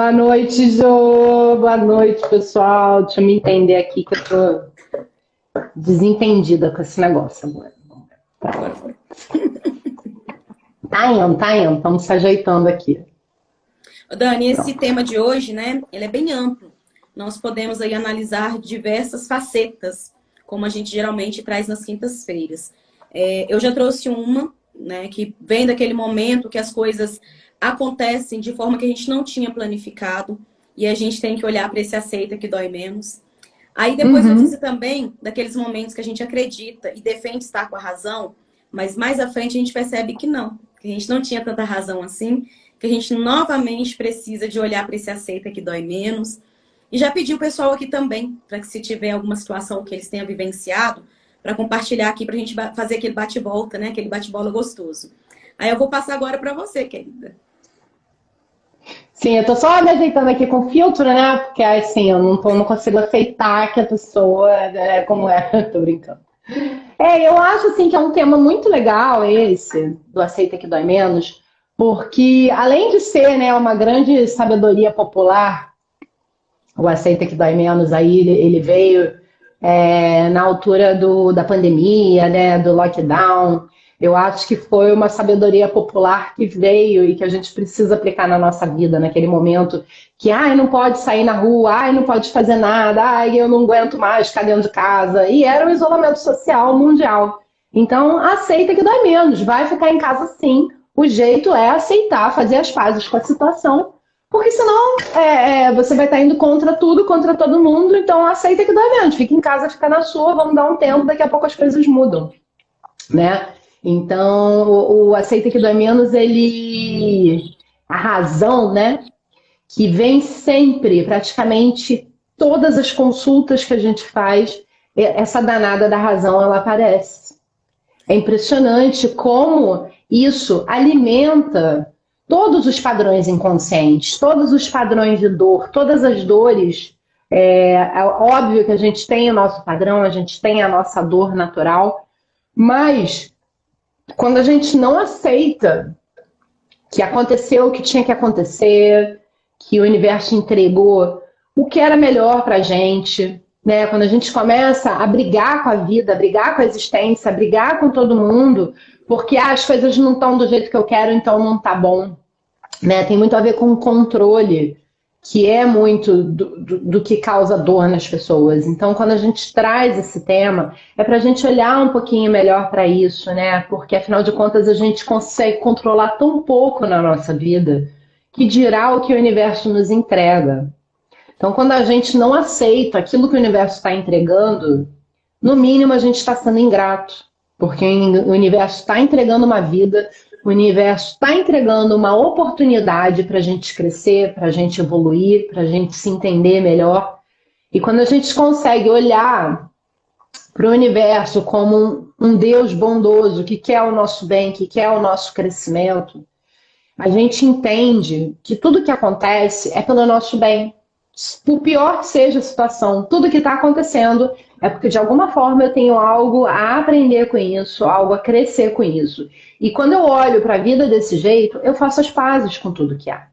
Boa noite, Jô. Boa noite, pessoal. Deixa eu me entender aqui que eu tô desentendida com esse negócio agora. Agora foi. Tá indo. Estamos se ajeitando aqui. Ô, Dani, esse Pronto. tema de hoje, né, ele é bem amplo. Nós podemos aí analisar diversas facetas, como a gente geralmente traz nas quintas-feiras. Eu já trouxe uma, né, que vem daquele momento que as coisas acontecem de forma que a gente não tinha planificado e a gente tem que olhar para esse aceita que dói menos. Aí depois eu disse Uhum. também daqueles momentos que a gente acredita e defende estar com a razão, mas mais à frente a gente percebe que não, que a gente não tinha tanta razão assim, que a gente novamente precisa de olhar para esse aceita que dói menos. E já pedi o pessoal aqui também, para que se tiver alguma situação que eles tenham vivenciado, para compartilhar aqui, para a gente fazer aquele bate-volta, né? Aquele bate-bola gostoso. Aí eu vou passar agora para você, querida. Sim, eu tô só me ajeitando aqui com filtro, né? Porque assim, não consigo aceitar que a pessoa é como é. Tô brincando. Eu acho assim que é um tema muito legal esse, do Aceita que Dói Menos, porque além de ser, né, uma grande sabedoria popular, o Aceita que Dói Menos, aí ele veio na altura da pandemia, né, do lockdown. Eu acho que foi uma sabedoria popular que veio e que a gente precisa aplicar na nossa vida naquele momento que, ai, não pode sair na rua, ai, não pode fazer nada, ai, eu não aguento mais ficar dentro de casa. E era um isolamento social mundial. Então, aceita que dói menos, vai ficar em casa sim. O jeito é aceitar, fazer as pazes com a situação, porque senão você vai estar indo contra tudo, contra todo mundo, então aceita que dói menos. Fica em casa, fica na sua, vamos dar um tempo, daqui a pouco as coisas mudam, né? Então, o aceita que dói menos, a razão, né? Que vem sempre, praticamente todas as consultas que a gente faz, essa danada da razão, ela aparece. É impressionante como isso alimenta todos os padrões inconscientes, todos os padrões de dor, todas as dores. É óbvio que a gente tem o nosso padrão, a gente tem a nossa dor natural, mas quando a gente não aceita que aconteceu o que tinha que acontecer, que o universo entregou o que era melhor para a gente, né? Quando a gente começa a brigar com a vida, a brigar com a existência, a brigar com todo mundo, porque as coisas não estão do jeito que eu quero, então não tá bom, né? Tem muito a ver com o controle, que é muito do que causa dor nas pessoas. Então, quando a gente traz esse tema, é para a gente olhar um pouquinho melhor para isso, né? Porque, afinal de contas, a gente consegue controlar tão pouco na nossa vida, que dirá o que o universo nos entrega. Então, quando a gente não aceita aquilo que o universo está entregando, no mínimo a gente está sendo ingrato, porque o universo está entregando uma vida, o universo está entregando uma oportunidade para a gente crescer, para a gente evoluir, para a gente se entender melhor. E quando a gente consegue olhar para o universo como um Deus bondoso que quer o nosso bem, que quer o nosso crescimento, a gente entende que tudo que acontece é pelo nosso bem. Por pior que seja a situação, tudo que está acontecendo é porque de alguma forma eu tenho algo a aprender com isso, algo a crescer com isso. E quando eu olho para a vida desse jeito, eu faço as pazes com tudo que há.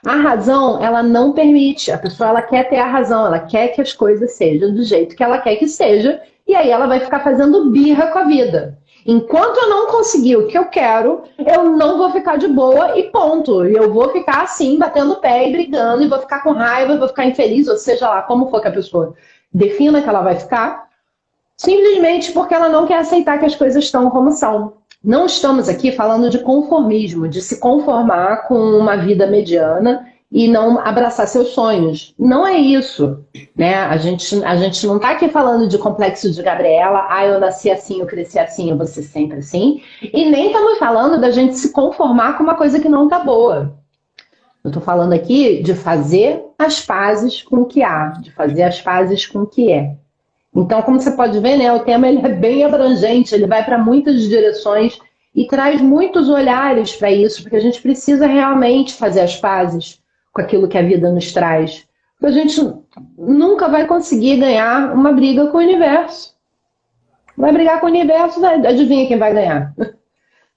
A razão, ela não permite. A pessoa, ela quer ter a razão, ela quer que as coisas sejam do jeito que ela quer que seja, e aí ela vai ficar fazendo birra com a vida. Enquanto eu não conseguir o que eu quero, eu não vou ficar de boa e ponto. Eu vou ficar assim, batendo o pé e brigando, e vou ficar com raiva, e vou ficar infeliz, ou seja lá, como for que a pessoa defina que ela vai ficar, simplesmente porque ela não quer aceitar que as coisas estão como são. Não estamos aqui falando de conformismo, de se conformar com uma vida mediana e não abraçar seus sonhos. Não é isso, né? A gente não está aqui falando de complexo de Gabriela, eu nasci assim, eu cresci assim, eu vou ser sempre assim. E nem estamos falando da gente se conformar com uma coisa que não está boa. Eu estou falando aqui de fazer as pazes com o que há, de fazer as pazes com o que é. Então, como você pode ver, né, o tema ele é bem abrangente, ele vai para muitas direções e traz muitos olhares para isso, porque a gente precisa realmente fazer as pazes com aquilo que a vida nos traz. Porque a gente nunca vai conseguir ganhar uma briga com o universo. Vai brigar com o universo, adivinha quem vai ganhar?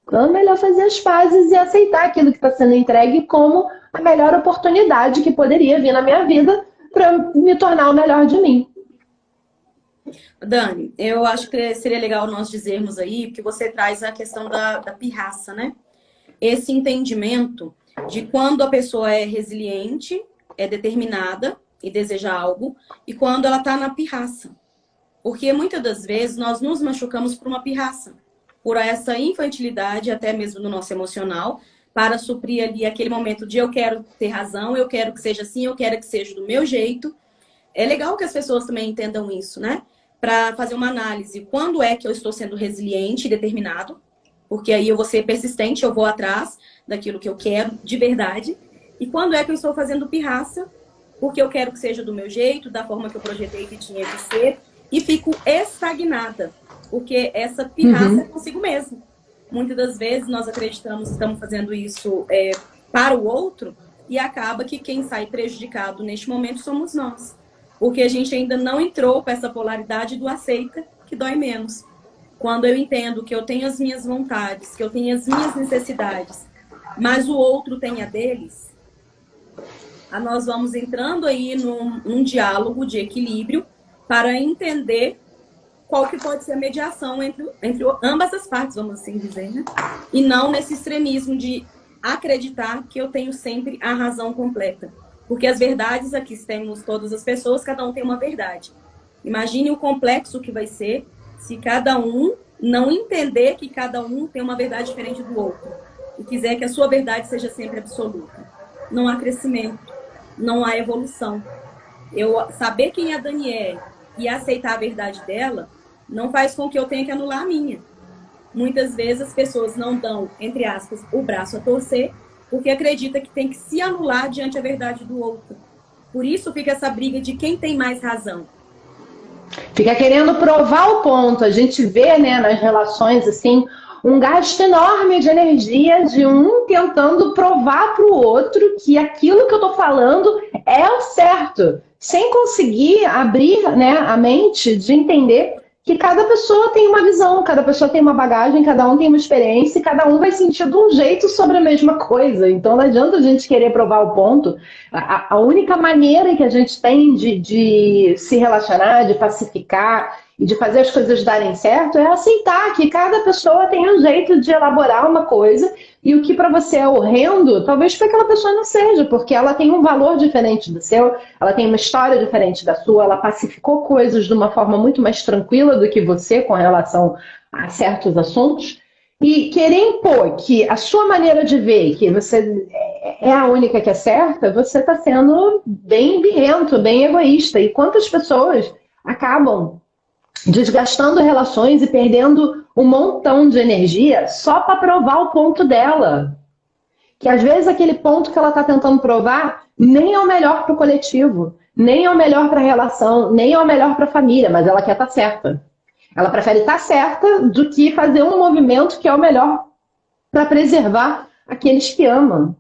Então é melhor fazer as pazes e aceitar aquilo que está sendo entregue como a melhor oportunidade que poderia vir na minha vida para me tornar o melhor de mim. Dani, eu acho que seria legal nós dizermos aí, porque você traz a questão da pirraça, né? Esse entendimento de quando a pessoa é resiliente, é determinada e deseja algo, e quando ela está na pirraça. Porque muitas das vezes nós nos machucamos por uma pirraça, por essa infantilidade, até mesmo no nosso emocional, para suprir ali aquele momento de eu quero ter razão, eu quero que seja assim, eu quero que seja do meu jeito. É legal que as pessoas também entendam isso, né? Para fazer uma análise. Quando é que eu estou sendo resiliente e determinado? Porque aí eu vou ser persistente, eu vou atrás daquilo que eu quero de verdade. E quando é que eu estou fazendo pirraça? Porque eu quero que seja do meu jeito, da forma que eu projetei que tinha que ser. E fico estagnada. Porque essa pirraça é consigo mesmo. Muitas das vezes nós acreditamos que estamos fazendo isso para o outro e acaba que quem sai prejudicado neste momento somos nós. Porque a gente ainda não entrou com essa polaridade do aceita, que dói menos. Quando eu entendo que eu tenho as minhas vontades, que eu tenho as minhas necessidades, mas o outro tem a deles, nós vamos entrando aí num diálogo de equilíbrio para entender qual que pode ser a mediação entre ambas as partes, vamos assim dizer, né? E não nesse extremismo de acreditar que eu tenho sempre a razão completa. Porque as verdades aqui temos todas as pessoas, cada um tem uma verdade. Imagine o complexo que vai ser se cada um não entender que cada um tem uma verdade diferente do outro e quiser que a sua verdade seja sempre absoluta. Não há crescimento, não há evolução. Eu saber quem é a Daniele e aceitar a verdade dela não faz com que eu tenha que anular a minha. Muitas vezes as pessoas não dão, entre aspas, o braço a torcer porque acredita que tem que se anular diante da verdade do outro. Por isso fica essa briga de quem tem mais razão. Fica querendo provar o ponto. A gente vê, né, nas relações assim, um gasto enorme de energia de um tentando provar para o outro que aquilo que eu estou falando é o certo, sem conseguir abrir, né, a mente de entender que cada pessoa tem uma visão, cada pessoa tem uma bagagem, cada um tem uma experiência e cada um vai sentir de um jeito sobre a mesma coisa. Então não adianta a gente querer provar o ponto. A única maneira que a gente tem de se relacionar, de pacificar e de fazer as coisas darem certo é aceitar que cada pessoa tem um jeito de elaborar uma coisa e o que para você é horrendo, talvez para aquela pessoa não seja, porque ela tem um valor diferente do seu, ela tem uma história diferente da sua, ela pacificou coisas de uma forma muito mais tranquila do que você com relação a certos assuntos. E querer impor que a sua maneira de ver, que você é a única que é certa, você está sendo bem birrento, bem egoísta. E quantas pessoas acabam desgastando relações e perdendo um montão de energia só para provar o ponto dela. Que às vezes aquele ponto que ela está tentando provar nem é o melhor para o coletivo, nem é o melhor para a relação, nem é o melhor para a família, mas ela quer estar certa. Ela prefere estar certa do que fazer um movimento que é o melhor para preservar aqueles que amam.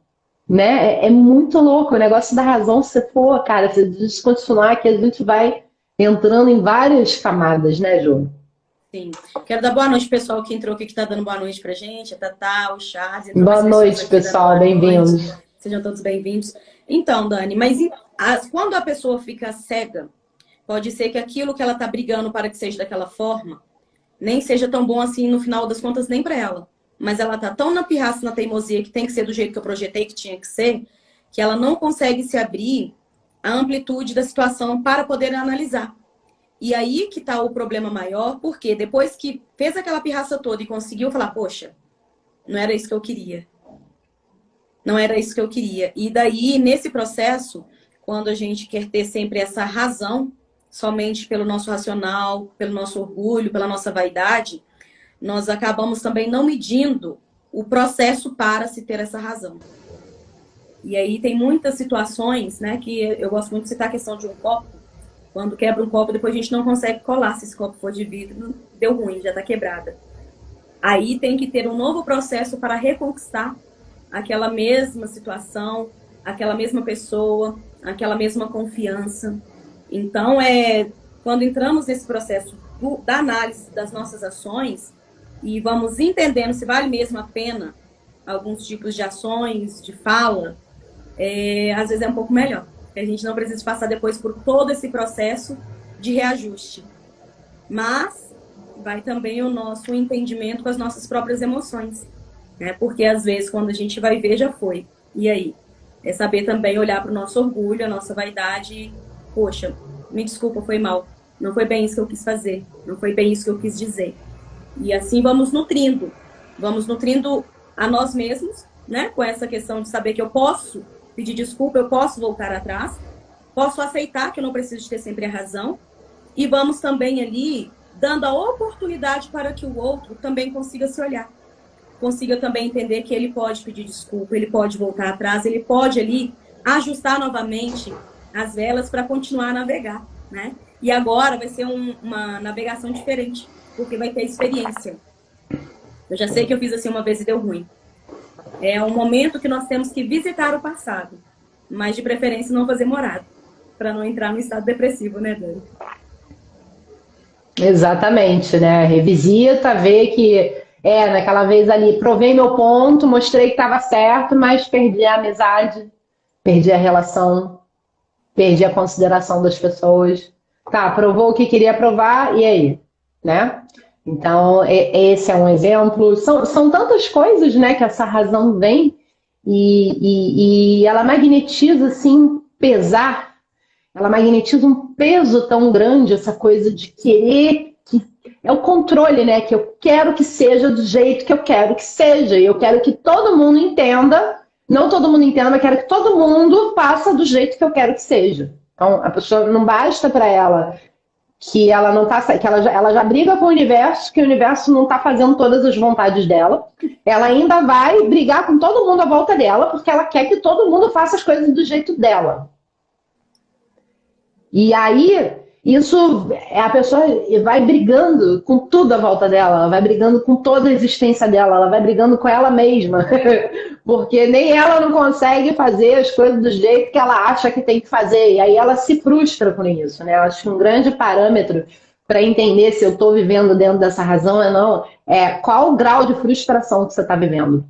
Né? É muito louco o negócio da razão. Se for, cara, se descontinuar que a gente vai entrando em várias camadas, né, Ju? Sim. Quero dar boa noite, pessoal, que entrou aqui, que está dando boa noite pra gente. A Tatá, o Charles. Boa noite, pessoal. Bem-vindos. Sejam todos bem-vindos. Então, Dani, mas quando a pessoa fica cega, pode ser que aquilo que ela está brigando para que seja daquela forma, nem seja tão bom assim, no final das contas, nem para ela. Mas ela tá tão na pirraça, na teimosia, que tem que ser do jeito que eu projetei que tinha que ser, que ela não consegue se abrir a amplitude da situação para poder analisar. E aí que tá o problema maior, porque depois que fez aquela pirraça toda e conseguiu falar, poxa, não era isso que eu queria. Não era isso que eu queria. E daí, nesse processo, quando a gente quer ter sempre essa razão, somente pelo nosso racional, pelo nosso orgulho, pela nossa vaidade, nós acabamos também não medindo o processo para se ter essa razão. E aí tem muitas situações, né, que eu gosto muito de citar a questão de um copo. Quando quebra um copo, depois a gente não consegue colar. Se esse copo for de vidro, deu ruim, já está quebrada. Aí tem que ter um novo processo para reconquistar aquela mesma situação, aquela mesma pessoa, aquela mesma confiança. Então, quando entramos nesse processo da análise das nossas ações, e vamos entendendo se vale mesmo a pena alguns tipos de ações, de fala, às vezes é um pouco melhor. A gente não precisa passar depois por todo esse processo de reajuste. Mas vai também o nosso entendimento com as nossas próprias emoções, né? Porque às vezes quando a gente vai ver, já foi. E aí? É saber também olhar para o nosso orgulho, a nossa vaidade e, poxa, me desculpa, foi mal. Não foi bem isso que eu quis fazer. Não foi bem isso que eu quis dizer. E assim vamos nutrindo. Vamos nutrindo a nós mesmos, né? Com essa questão de saber que eu posso pedir desculpa, eu posso voltar atrás, posso aceitar que eu não preciso de ter sempre a razão. E vamos também ali dando a oportunidade para que o outro também consiga se olhar. Consiga também entender que ele pode pedir desculpa, ele pode voltar atrás, ele pode ali ajustar novamente as velas para continuar a navegar, né? E agora vai ser uma navegação diferente, porque vai ter experiência. Eu já sei que eu fiz assim uma vez e deu ruim. É um momento que nós temos que visitar o passado, mas de preferência não fazer morada, para não entrar no estado depressivo, né, Dani? Exatamente, né? Revisita, vê que naquela vez ali, provei meu ponto, mostrei que estava certo, mas perdi a amizade, perdi a relação, perdi a consideração das pessoas. Tá, provou o que queria provar, e aí? Né? Então, esse é um exemplo. São tantas coisas, né, que essa razão vem e ela magnetiza, assim, pesar. Ela magnetiza um peso tão grande, essa coisa de querer, que é o controle, né? Que eu quero que seja do jeito que eu quero que seja. E eu quero que todo mundo entenda, não todo mundo entenda, mas quero que todo mundo faça do jeito que eu quero que seja. Então, a pessoa não basta para ela que ela não tá, que ela já briga com o universo, que o universo não está fazendo todas as vontades dela. Ela ainda vai brigar com todo mundo à volta dela, porque ela quer que todo mundo faça as coisas do jeito dela. E aí, a pessoa vai brigando com tudo à volta dela, ela vai brigando com toda a existência dela, ela vai brigando com ela mesma, porque nem ela não consegue fazer as coisas do jeito que ela acha que tem que fazer, e aí ela se frustra com isso, né? Eu acho que um grande parâmetro para entender se eu estou vivendo dentro dessa razão ou não é qual o grau de frustração que você está vivendo.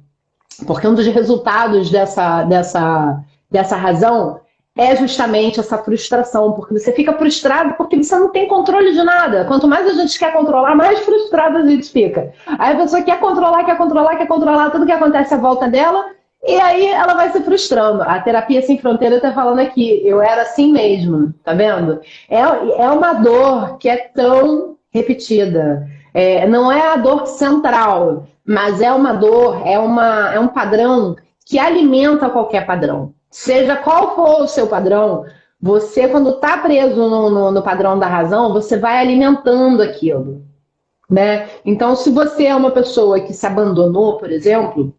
Porque um dos resultados dessa razão é justamente essa frustração, porque você fica frustrado porque você não tem controle de nada. Quanto mais a gente quer controlar, mais frustrado a gente fica. Aí a pessoa quer controlar tudo que acontece à volta dela, e aí ela vai se frustrando. A Terapia Sem Fronteira está falando aqui, eu era assim mesmo, tá vendo? É uma dor que é tão repetida. Não é a dor central, mas é uma dor, é um padrão que alimenta qualquer padrão. Seja qual for o seu padrão, você, quando está preso no padrão da razão, você vai alimentando aquilo, né? Então, se você é uma pessoa que se abandonou, por exemplo,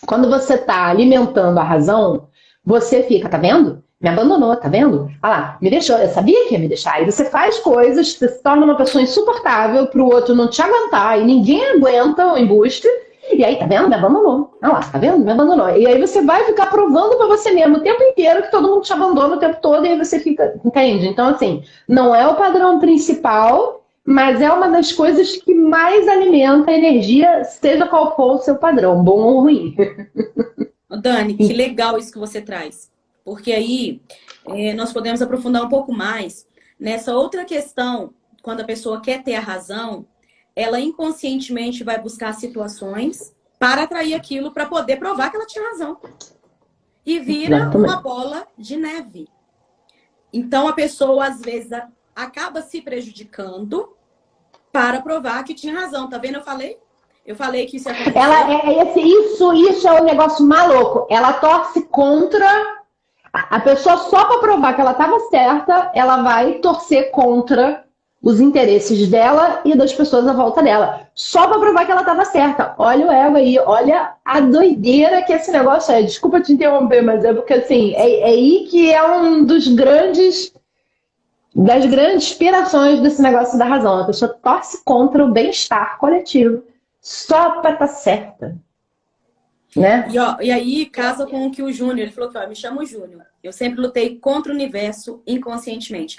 quando você está alimentando a razão, você fica, tá vendo? Me abandonou, tá vendo? Ah lá, me deixou, eu sabia que ia me deixar. E você faz coisas, você se torna uma pessoa insuportável para o outro não te aguentar, e ninguém aguenta o embuste. E aí, tá vendo? Me abandonou. Ah lá, tá vendo? Me abandonou. E aí você vai ficar provando pra você mesmo o tempo inteiro que todo mundo te abandona o tempo todo, e aí você fica, entende? Então, assim, não é o padrão principal, mas é uma das coisas que mais alimenta a energia, seja qual for o seu padrão, bom ou ruim. Dani, que legal isso que você traz. Porque aí nós podemos aprofundar um pouco mais nessa outra questão, quando a pessoa quer ter a razão, ela inconscientemente vai buscar situações para atrair aquilo, para poder provar que ela tinha razão. E vira uma bola de neve. Então, a pessoa, às vezes, acaba se prejudicando para provar que tinha razão. Tá vendo? Eu falei que isso ia acontecer. Isso é um negócio maluco. Ela torce contra... A pessoa, só para provar que ela estava certa, ela vai torcer contra os interesses dela e das pessoas à volta dela. Só para provar que ela estava certa. Olha o ego aí, olha a doideira que esse negócio é. Desculpa te interromper, mas é porque assim, é aí que é um das grandes inspirações desse negócio da razão. A pessoa torce contra o bem-estar coletivo só para estar certa. Né? E aí casa com o que o Júnior, ele falou que me chama o Júnior. Eu sempre lutei contra o universo inconscientemente.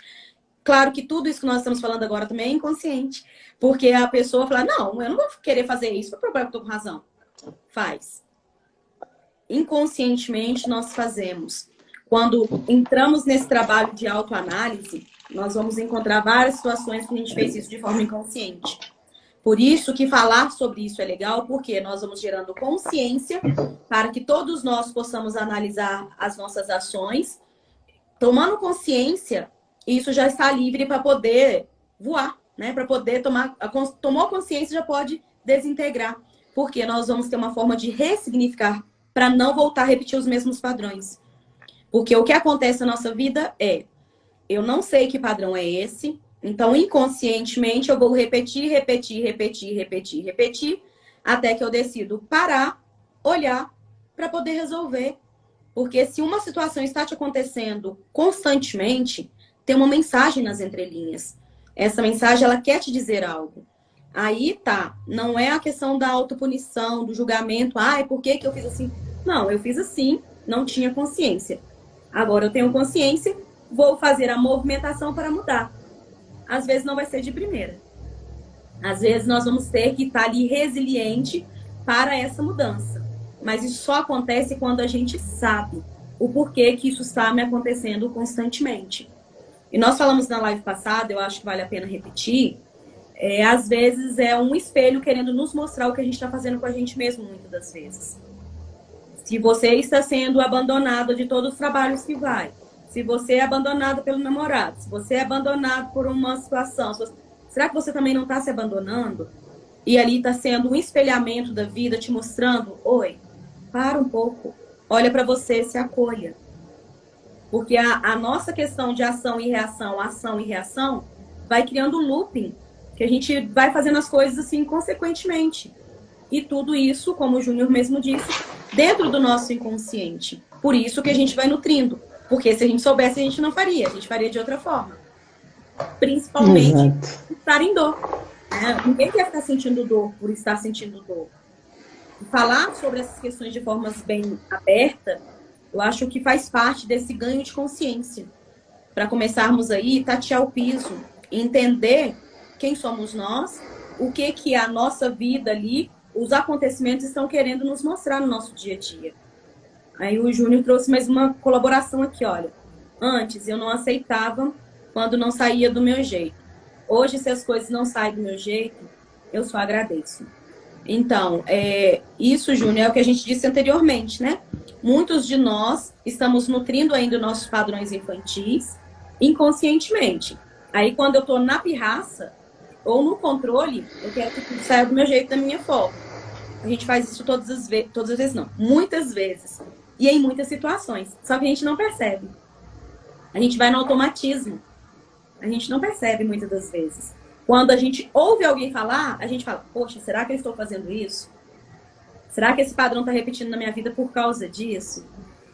Claro que tudo isso que nós estamos falando agora também é inconsciente. Porque a pessoa fala, não, eu não vou querer fazer isso, por problema que eu tô com razão. Faz. Inconscientemente nós fazemos. Quando entramos nesse trabalho de autoanálise, nós vamos encontrar várias situações que a gente fez isso de forma inconsciente. Por isso que falar sobre isso é legal, porque nós vamos gerando consciência para que todos nós possamos analisar as nossas ações. Tomando consciência, isso já está livre para poder voar, né? Para poder tomou consciência, já pode desintegrar. Porque nós vamos ter uma forma de ressignificar para não voltar a repetir os mesmos padrões. Porque o que acontece na nossa vida é, eu não sei que padrão é esse, então inconscientemente eu vou repetir, até que eu decido parar, olhar para poder resolver. Porque se uma situação está te acontecendo constantemente, tem uma mensagem nas entrelinhas. Essa mensagem, ela quer te dizer algo. Aí tá, não é a questão da autopunição, do julgamento. Ai, por que eu fiz assim? Não, eu fiz assim, não tinha consciência. Agora eu tenho consciência, vou fazer a movimentação para mudar. Às vezes não vai ser de primeira. Às vezes nós vamos ter que estar ali resiliente para essa mudança. Mas isso só acontece quando a gente sabe o porquê que isso está me acontecendo constantemente. E nós falamos na live passada, eu acho que vale a pena repetir, às vezes é um espelho querendo nos mostrar o que a gente está fazendo com a gente mesmo, muitas das vezes. Se você está sendo abandonado de todos os trabalhos que vai, se você é abandonado pelo namorado, se você é abandonado por uma situação, será que você também não está se abandonando? E ali está sendo um espelhamento da vida, te mostrando, oi, para um pouco, olha para você, se acolha. Porque a nossa questão de ação e reação, vai criando um looping, que a gente vai fazendo as coisas assim consequentemente. E tudo isso, como o Júnior mesmo disse, dentro do nosso inconsciente. Por isso que a gente vai nutrindo. Porque se a gente soubesse, a gente não faria. A gente faria de outra forma. Principalmente estar em dor. Ninguém quer ficar sentindo dor por estar sentindo dor. E falar sobre essas questões de formas bem aberta, eu acho que faz parte desse ganho de consciência. Para começarmos aí, tatear o piso, entender quem somos nós, o que é a nossa vida ali, os acontecimentos estão querendo nos mostrar no nosso dia a dia. Aí o Júnior trouxe mais uma colaboração aqui, olha. Antes eu não aceitava quando não saía do meu jeito. Hoje, se as coisas não saem do meu jeito, eu só agradeço. Então, isso, Júnior, é o que a gente disse anteriormente, né? Muitos de nós estamos nutrindo ainda nossos padrões infantis inconscientemente. Aí, quando eu tô na pirraça ou no controle, eu quero que tudo saia do meu jeito, da minha forma. A gente faz isso todas as vezes não, muitas vezes. E em muitas situações. Só que a gente não percebe. A gente vai no automatismo. A gente não percebe muitas das vezes. Quando a gente ouve alguém falar, a gente fala, poxa, será que eu estou fazendo isso? Será que esse padrão está repetindo na minha vida por causa disso?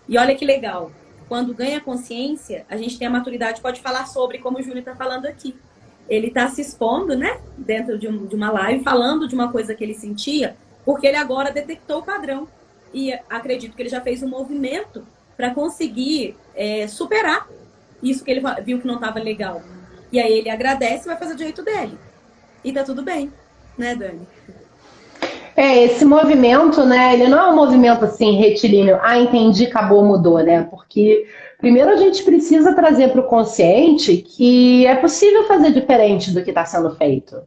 E olha que legal. Quando ganha consciência, a gente tem a maturidade, pode falar sobre, como o Júnior está falando aqui. Ele está se expondo, né? Dentro de uma live, falando de uma coisa que ele sentia, porque ele agora detectou o padrão. E acredito que ele já fez um movimento para conseguir superar isso que ele viu que não estava legal. E aí ele agradece e vai fazer do jeito dele. E tá tudo bem, né, Dani? Esse movimento, né, ele não é um movimento assim, retilíneo, entendi, acabou, mudou, né? Porque primeiro a gente precisa trazer para o consciente que é possível fazer diferente do que está sendo feito.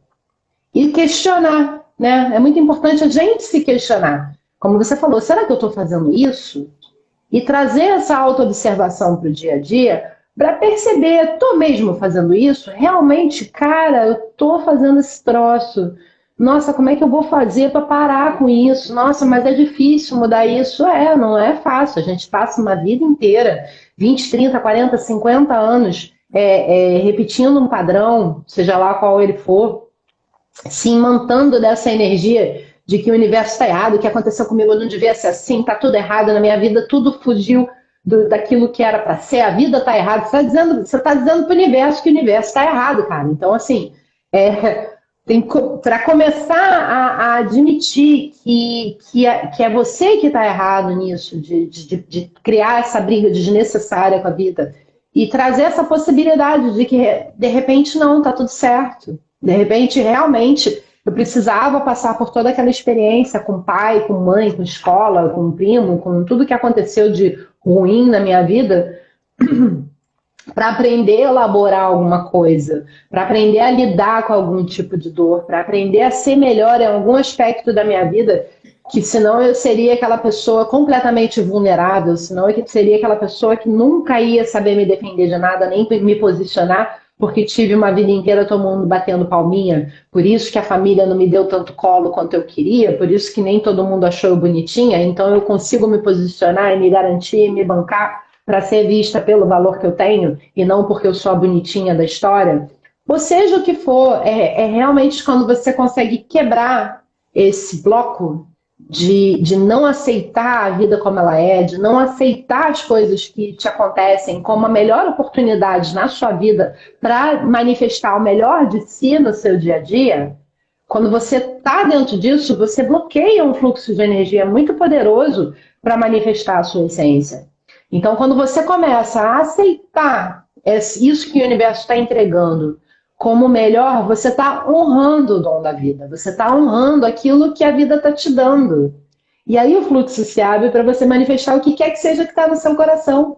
E questionar, né? É muito importante a gente se questionar. Como você falou, será que eu estou fazendo isso? E trazer essa autoobservação para o dia a dia para perceber, estou mesmo fazendo isso? Realmente, cara, eu estou fazendo esse troço. Nossa, como é que eu vou fazer para parar com isso? Nossa, mas é difícil mudar isso. Não é fácil. A gente passa uma vida inteira, 20, 30, 40, 50 anos, repetindo um padrão, seja lá qual ele for, se imantando dessa energia de que o universo está errado, o que aconteceu comigo não devia ser assim, está tudo errado na minha vida, tudo fugiu daquilo que era para ser, a vida está errada. Você está dizendo para o universo que o universo está errado, cara. Então, assim, para começar a admitir que é você que está errado nisso, de criar essa briga desnecessária com a vida, e trazer essa possibilidade de que, de repente, não, tá tudo certo. De repente, realmente, eu precisava passar por toda aquela experiência com pai, com mãe, com escola, com primo, com tudo que aconteceu de ruim na minha vida, para aprender a elaborar alguma coisa, para aprender a lidar com algum tipo de dor, para aprender a ser melhor em algum aspecto da minha vida, que senão eu seria aquela pessoa completamente vulnerável, senão eu seria aquela pessoa que nunca ia saber me defender de nada, nem me posicionar, porque tive uma vida inteira todo mundo batendo palminha, por isso que a família não me deu tanto colo quanto eu queria, por isso que nem todo mundo achou eu bonitinha, então eu consigo me posicionar e me garantir, me bancar, para ser vista pelo valor que eu tenho e não porque eu sou a bonitinha da história, ou seja o que for, é realmente quando você consegue quebrar esse bloco de não aceitar a vida como ela é, de não aceitar as coisas que te acontecem como a melhor oportunidade na sua vida para manifestar o melhor de si no seu dia a dia. Quando você está dentro disso, você bloqueia um fluxo de energia muito poderoso para manifestar a sua essência. Então, quando você começa a aceitar isso que o universo está entregando como melhor, você está honrando o dom da vida. Você está honrando aquilo que a vida está te dando. E aí o fluxo se abre para você manifestar o que quer que seja que está no seu coração.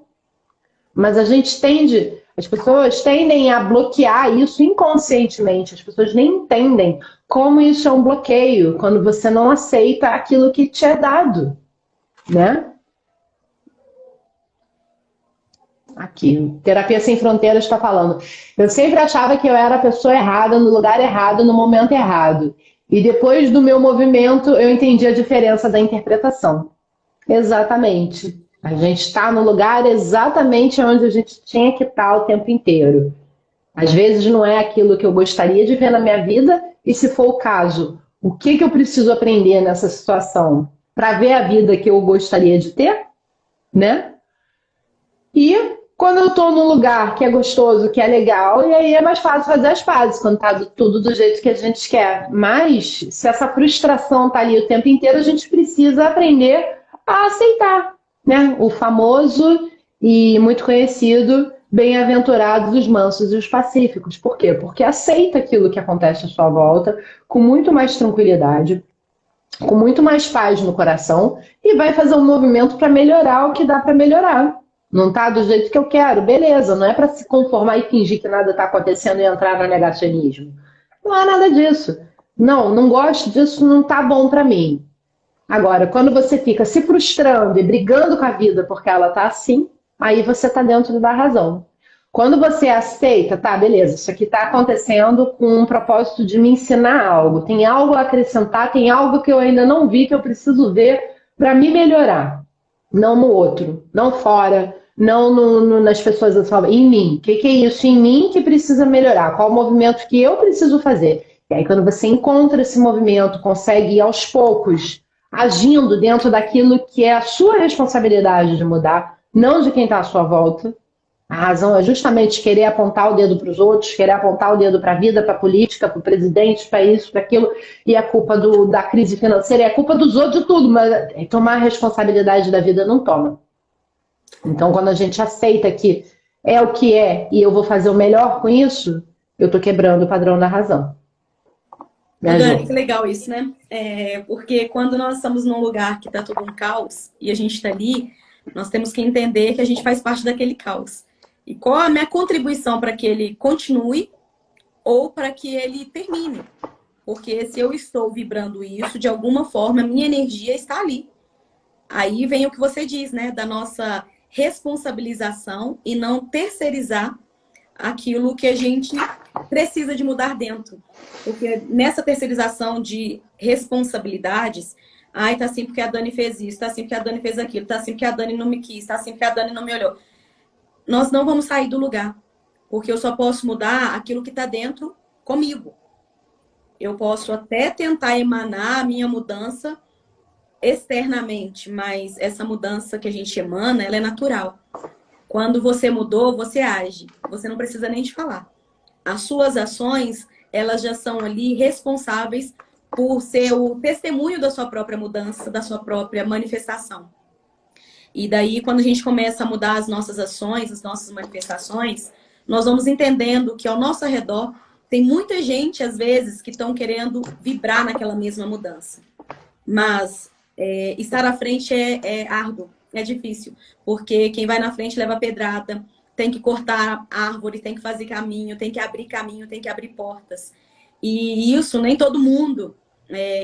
Mas as pessoas tendem a bloquear isso inconscientemente. As pessoas nem entendem como isso é um bloqueio, quando você não aceita aquilo que te é dado, né? Aqui, Terapia Sem Fronteiras está falando. Eu sempre achava que eu era a pessoa errada, no lugar errado, no momento errado. E depois do meu movimento, eu entendi a diferença da interpretação. Exatamente. A gente está no lugar exatamente onde a gente tinha que estar o tempo inteiro. Às vezes não é aquilo que eu gostaria de ver na minha vida, e se for o caso, o que eu preciso aprender nessa situação para ver a vida que eu gostaria de ter, né? E quando eu estou num lugar que é gostoso, que é legal, e aí é mais fácil fazer as pazes, quando tá tudo do jeito que a gente quer. Mas, se essa frustração tá ali o tempo inteiro, a gente precisa aprender a aceitar, né? O famoso e muito conhecido bem-aventurados os mansos e os pacíficos. Por quê? Porque aceita aquilo que acontece à sua volta com muito mais tranquilidade, com muito mais paz no coração e vai fazer um movimento para melhorar o que dá para melhorar. Não tá do jeito que eu quero, beleza, não é para se conformar e fingir que nada está acontecendo e entrar no negacionismo. Não é nada disso. Não, não gosto disso, não tá bom para mim. Agora, quando você fica se frustrando e brigando com a vida porque ela tá assim, aí você tá dentro da razão. Quando você aceita, tá, beleza, isso aqui tá acontecendo com um propósito de me ensinar algo, tem algo a acrescentar, tem algo que eu ainda não vi que eu preciso ver para me melhorar. Não no outro, não fora, não nas pessoas da sua vida, em mim. O que é isso em mim que precisa melhorar? Qual o movimento que eu preciso fazer? E aí, quando você encontra esse movimento, consegue ir aos poucos agindo dentro daquilo que é a sua responsabilidade de mudar, não de quem está à sua volta. A razão é justamente querer apontar o dedo para os outros, querer apontar o dedo para a vida, para a política, para o presidente, para isso, para aquilo, e a culpa da crise financeira é a culpa dos outros de tudo, mas tomar a responsabilidade da vida não toma. Então, quando a gente aceita que é o que é e eu vou fazer o melhor com isso, eu estou quebrando o padrão da razão. Dani, que legal isso, né? Porque quando nós estamos num lugar que está todo um caos e a gente está ali, nós temos que entender que a gente faz parte daquele caos. E qual a minha contribuição para que ele continue ou para que ele termine? Porque se eu estou vibrando isso, de alguma forma, a minha energia está ali. Aí vem o que você diz, né? Da nossa responsabilização e não terceirizar aquilo que a gente precisa de mudar dentro. Porque nessa terceirização de responsabilidades, ai, tá assim porque a Dani fez isso, tá assim porque a Dani fez aquilo, tá assim porque a Dani não me quis, tá assim porque a Dani não me olhou. Nós não vamos sair do lugar, porque eu só posso mudar aquilo que está dentro comigo. Eu posso até tentar emanar a minha mudança externamente, mas essa mudança que a gente emana, ela é natural. Quando você mudou, você age. Você não precisa nem de falar. As suas ações, elas já são ali responsáveis por ser o testemunho da sua própria mudança, da sua própria manifestação. E daí, quando a gente começa a mudar as nossas ações, as nossas manifestações, nós vamos entendendo que ao nosso redor tem muita gente, às vezes, que estão querendo vibrar naquela mesma mudança. Mas estar à frente é árduo, é difícil. Porque quem vai na frente leva pedrada, tem que cortar árvore, tem que fazer caminho, tem que abrir portas. E isso nem todo mundo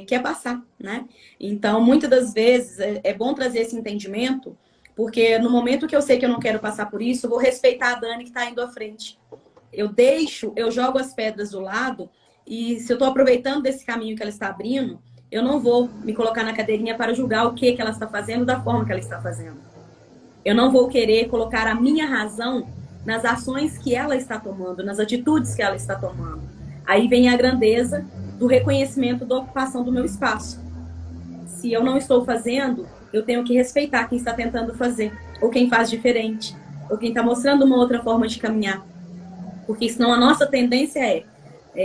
quer passar, né? Então, muitas das vezes, é bom trazer esse entendimento, porque no momento que eu sei que eu não quero passar por isso, eu vou respeitar a Dani que está indo à frente. Eu jogo as pedras do lado, e se eu estou aproveitando desse caminho que ela está abrindo, eu não vou me colocar na cadeirinha para julgar o que ela está fazendo da forma que ela está fazendo. Eu não vou querer colocar a minha razão nas ações que ela está tomando, nas atitudes que ela está tomando. Aí vem a grandeza do reconhecimento da ocupação do meu espaço. Se eu não estou fazendo, eu tenho que respeitar quem está tentando fazer, ou quem faz diferente, ou quem está mostrando uma outra forma de caminhar. Porque senão a nossa tendência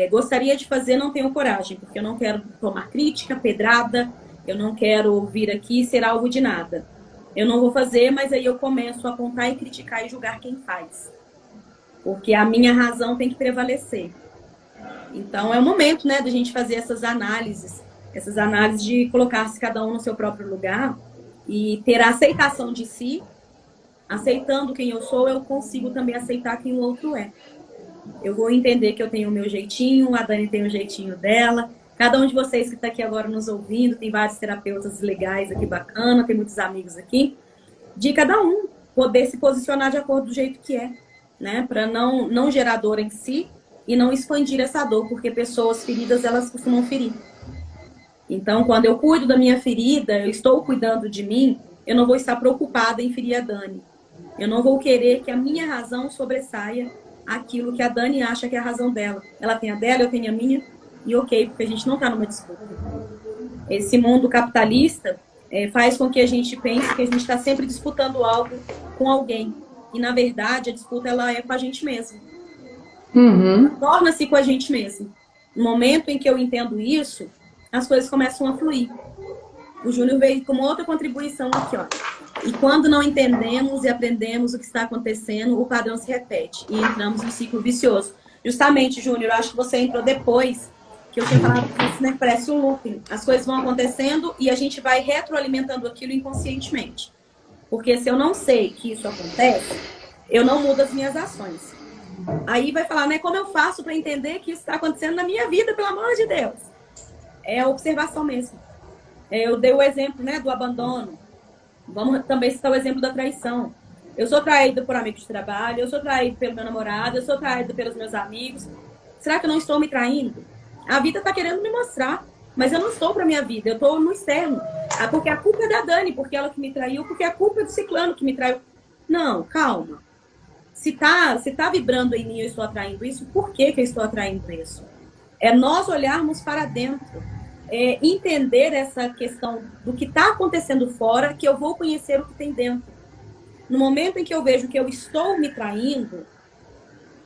gostaria de fazer, não tenho coragem, porque eu não quero tomar crítica, pedrada, eu não quero vir aqui ser alvo de nada. Eu não vou fazer, mas aí eu começo a apontar e criticar e julgar quem faz. Porque a minha razão tem que prevalecer. Então é o momento, né, da gente fazer essas análises de colocar-se cada um no seu próprio lugar e ter a aceitação de si. Aceitando quem eu sou, eu consigo também aceitar quem o outro é. Eu vou entender que eu tenho o meu jeitinho, a Dani tem o jeitinho dela. Cada um de vocês que está aqui agora nos ouvindo, tem vários terapeutas legais aqui, bacana, tem muitos amigos aqui. De cada um poder se posicionar de acordo do jeito que é, né? Para não gerar dor em si e não expandir essa dor, porque pessoas feridas, elas costumam ferir. Então, quando eu cuido da minha ferida, eu estou cuidando de mim, eu não vou estar preocupada em ferir a Dani. Eu não vou querer que a minha razão sobressaia aquilo que a Dani acha que é a razão dela. Ela tem a dela, eu tenho a minha, e ok, porque a gente não está numa disputa. Esse mundo capitalista faz com que a gente pense que a gente está sempre disputando algo com alguém. E, na verdade, a disputa ela é com a gente mesmo. Torna-se com a gente mesmo. No momento em que eu entendo isso, as coisas começam a fluir. O Júnior veio com outra contribuição aqui, ó. E quando não entendemos e aprendemos o que está acontecendo, o padrão se repete e entramos num ciclo vicioso. Justamente, Júnior, eu acho que você entrou depois que eu tinha falado que isso, né, parece um looping. As coisas vão acontecendo e a gente vai retroalimentando aquilo inconscientemente. Porque se eu não sei que isso acontece, eu não mudo as minhas ações. Aí vai falar, né, como eu faço para entender que isso está acontecendo na minha vida, pelo amor de Deus? É a observação mesmo. Eu dei o exemplo, né, do abandono. Vamos também citar o exemplo da traição. Eu sou traída por amigos de trabalho, eu sou traída pelo meu namorado, eu sou traída pelos meus amigos. Será que eu não estou me traindo? A vida está querendo me mostrar, mas eu não estou para minha vida, eu estou no externo. Porque a culpa é da Dani, porque ela que me traiu, porque a culpa é do ciclano que me traiu. Não, calma. Se tá vibrando em mim, eu estou atraindo isso, por que eu estou atraindo isso? É nós olharmos para dentro. Entender essa questão do que está acontecendo fora, que eu vou conhecer o que tem dentro. No momento em que eu vejo que eu estou me traindo,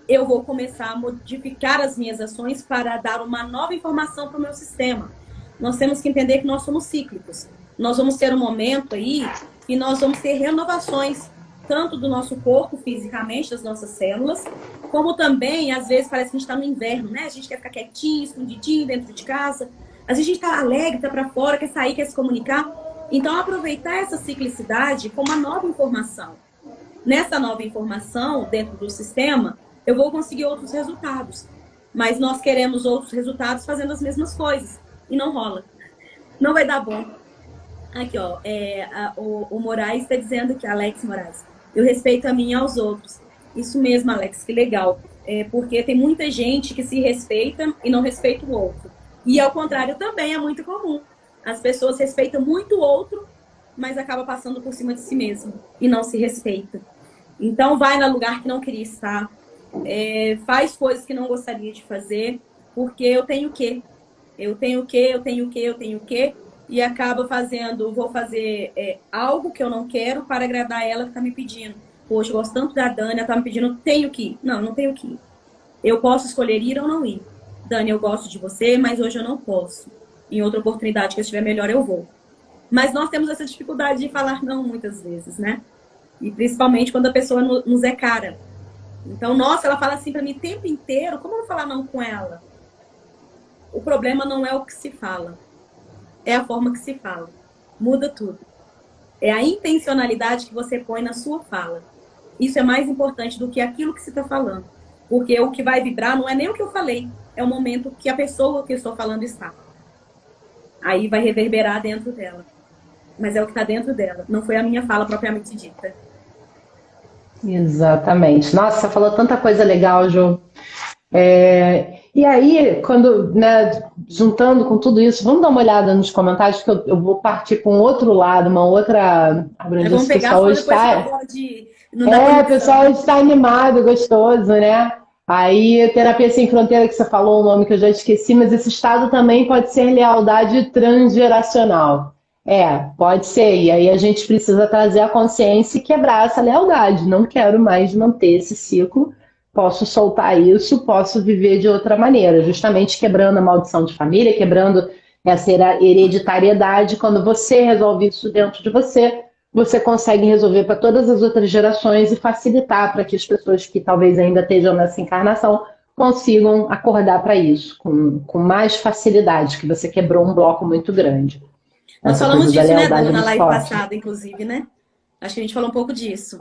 eu vou começar a modificar as minhas ações para dar uma nova informação para o meu sistema. Nós temos que entender que nós somos cíclicos. Nós vamos ter um momento aí que nós vamos ter renovações, tanto do nosso corpo, fisicamente, das nossas células, como também, às vezes, parece que a gente está no inverno, né? A gente quer ficar quietinho, escondidinho dentro de casa. Às vezes a gente está alegre, está para fora, quer sair, quer se comunicar. Então, aproveitar essa ciclicidade como uma nova informação. Nessa nova informação, dentro do sistema, eu vou conseguir outros resultados. Mas nós queremos outros resultados fazendo as mesmas coisas. E não rola. Não vai dar bom. Aqui, ó. O Moraes está dizendo aqui, Alex Moraes. Eu respeito a mim e aos outros. Isso mesmo, Alex, que legal. Porque tem muita gente que se respeita e não respeita o outro. E ao contrário também é muito comum. As pessoas respeitam muito o outro, mas acaba passando por cima de si mesmo e não se respeita. Então vai no lugar que não queria estar, faz coisas que não gostaria de fazer, porque eu tenho o quê? Eu tenho o quê? Eu tenho o quê? Eu tenho o quê? E acaba vou fazer algo que eu não quero para agradar ela que está me pedindo. Poxa, eu gosto tanto da Dani, ela está me pedindo, tenho que ir. Não, não tenho que ir. Eu posso escolher ir ou não ir. Dani, eu gosto de você, mas hoje eu não posso. Em outra oportunidade que eu estiver melhor, eu vou. Mas nós temos essa dificuldade de falar não muitas vezes, né? E principalmente quando a pessoa nos é cara. Então, nossa, ela fala assim para mim o tempo inteiro, como eu vou falar não com ela? O problema não é o que se fala, é a forma que se fala. Muda tudo. É a intencionalidade que você põe na sua fala. Isso é mais importante do que aquilo que você está falando. Porque o que vai vibrar não é nem o que eu falei, é o momento que a pessoa que eu estou falando está. Aí vai reverberar dentro dela. Mas é o que está dentro dela, não foi a minha fala propriamente dita. Exatamente. Nossa, você falou tanta coisa legal, Ju. E aí, quando, né, juntando com tudo isso, vamos dar uma olhada nos comentários, que eu vou partir para um outro lado, uma outra abrangência. Vamos pegar Pessoal só depois está... que pode não dá o pessoal está animado, gostoso, né? Aí, Terapia Sem Fronteira, que você falou, um nome que eu já esqueci, mas esse estado também pode ser lealdade transgeracional. Pode ser. E aí a gente precisa trazer a consciência e quebrar essa lealdade. Não quero mais manter esse ciclo. Posso soltar isso, posso viver de outra maneira. Justamente quebrando a maldição de família, quebrando essa hereditariedade. Quando você resolve isso dentro de você, você consegue resolver para todas as outras gerações e facilitar para que as pessoas que talvez ainda estejam nessa encarnação consigam acordar para isso com mais facilidade, que você quebrou um bloco muito grande. Nós Essa falamos coisa da disso, né, lealdade Dana, na muito live forte. passada, inclusive, né? Acho que a gente falou um pouco disso.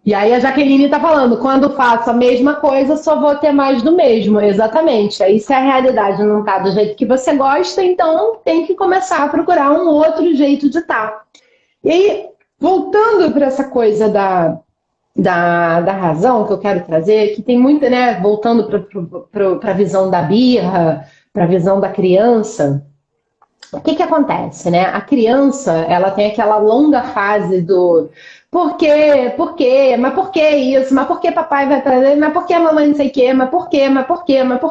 E aí a Jaqueline está falando, quando faço a mesma coisa, só vou ter mais do mesmo. Exatamente. Aí se a realidade não está do jeito que você gosta, então tem que começar a procurar um outro jeito de estar. E aí, voltando para essa coisa da razão que eu quero trazer, que tem muita, né, voltando para a visão da birra, para a visão da criança, o que acontece, né? A criança, ela tem aquela longa fase do por quê, mas por que isso, mas por que papai vai trazer, mas por que a mamãe não sei o quê, mas por quê, mas por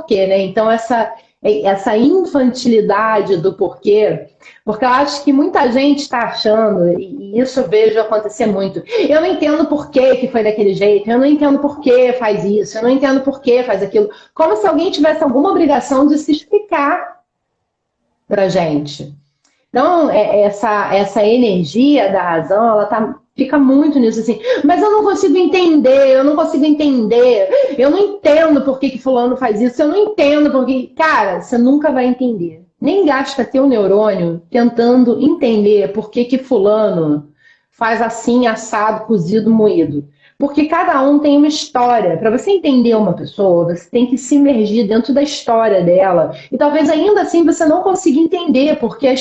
quê, né? Então essa infantilidade do porquê, porque eu acho que muita gente está achando, e isso eu vejo acontecer muito, eu não entendo por que foi daquele jeito, eu não entendo por que faz isso, eu não entendo por que faz aquilo, como se alguém tivesse alguma obrigação de se explicar pra gente. Então, essa energia da razão, ela fica muito nisso assim, mas eu não consigo entender, eu não entendo por que fulano faz isso, eu não entendo por que... Cara, você nunca vai entender. Nem gasta teu neurônio tentando entender por que fulano faz assim, assado, cozido, moído. Porque cada um tem uma história. Para você entender uma pessoa, você tem que se imergir dentro da história dela. E talvez ainda assim você não consiga entender, porque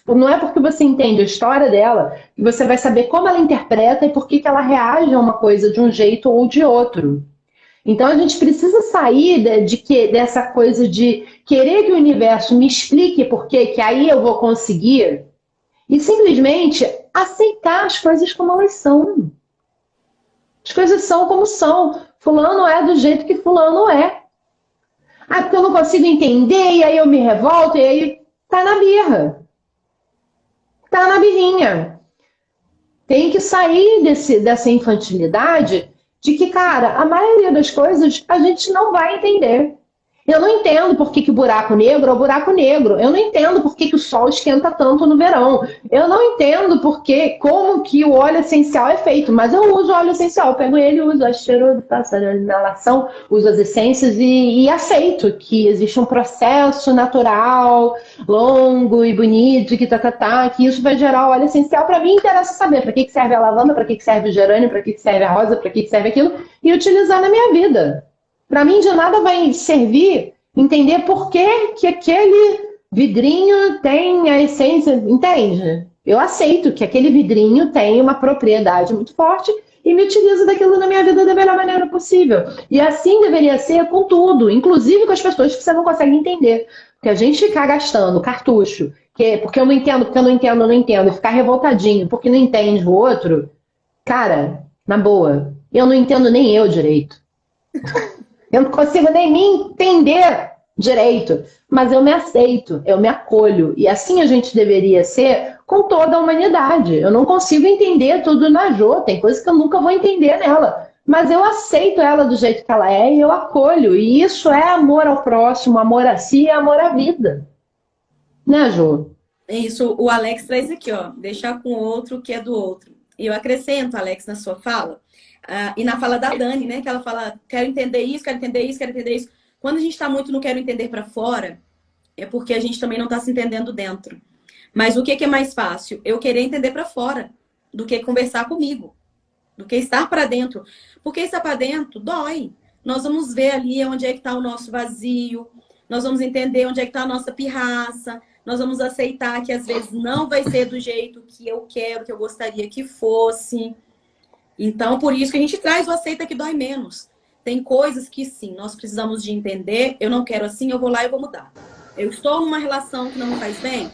não é porque você entende a história dela que você vai saber como ela interpreta e por que ela reage a uma coisa de um jeito ou de outro. Então a gente precisa sair dessa coisa de querer que o universo me explique por quê, que aí eu vou conseguir, e simplesmente aceitar as coisas como elas são. As coisas são como são. Fulano é do jeito que fulano é. Porque eu não consigo entender, e aí eu me revolto, e aí tá na birra. Tá na birrinha. Tem que sair dessa infantilidade de que, cara, a maioria das coisas a gente não vai entender. Eu não entendo por que o buraco negro é o buraco negro. Eu não entendo por que o sol esquenta tanto no verão. Eu não entendo como que o óleo essencial é feito. Mas eu uso óleo essencial. Eu pego ele, uso a cheiro, faço a inalação, uso as essências e aceito que existe um processo natural, longo e bonito, que isso vai gerar o óleo essencial. Para mim, interessa saber para que serve a lavanda, para que serve o gerânio, para que serve a rosa, para que serve aquilo, e utilizar na minha vida. Para mim, de nada vai servir entender por que aquele vidrinho tem a essência, entende? Eu aceito que aquele vidrinho tem uma propriedade muito forte e me utilizo daquilo na minha vida da melhor maneira possível. E assim deveria ser com tudo, inclusive com as pessoas que você não consegue entender. Porque a gente ficar gastando cartucho, porque eu não entendo, e ficar revoltadinho porque não entende o outro, cara, na boa, eu não entendo nem eu direito. Eu não consigo nem me entender direito, mas eu me aceito, eu me acolho. E assim a gente deveria ser com toda a humanidade. Eu não consigo entender tudo na Jo, tem coisas que eu nunca vou entender nela. Mas eu aceito ela do jeito que ela é e eu acolho. E isso é amor ao próximo, amor a si e amor à vida. Né, Ju? Isso, o Alex traz aqui, ó. Deixar com o outro o que é do outro. E eu acrescento, Alex, na sua fala, e na fala da Dani, né? Que ela fala, quero entender isso, quero entender isso, quero entender isso. Quando a gente está muito no quero entender para fora, é porque a gente também não está se entendendo dentro. Mas o que é mais fácil? Eu querer entender para fora do que conversar comigo, do que estar para dentro. Porque estar para dentro dói. Nós vamos ver ali onde é que está o nosso vazio, nós vamos entender onde é que está a nossa pirraça, nós vamos aceitar que às vezes não vai ser do jeito que eu quero, que eu gostaria que fosse. Então, por isso que a gente traz o aceita que dói menos. Tem coisas que sim, nós precisamos de entender, eu não quero assim, eu vou lá e vou mudar. Eu estou numa relação que não me faz bem,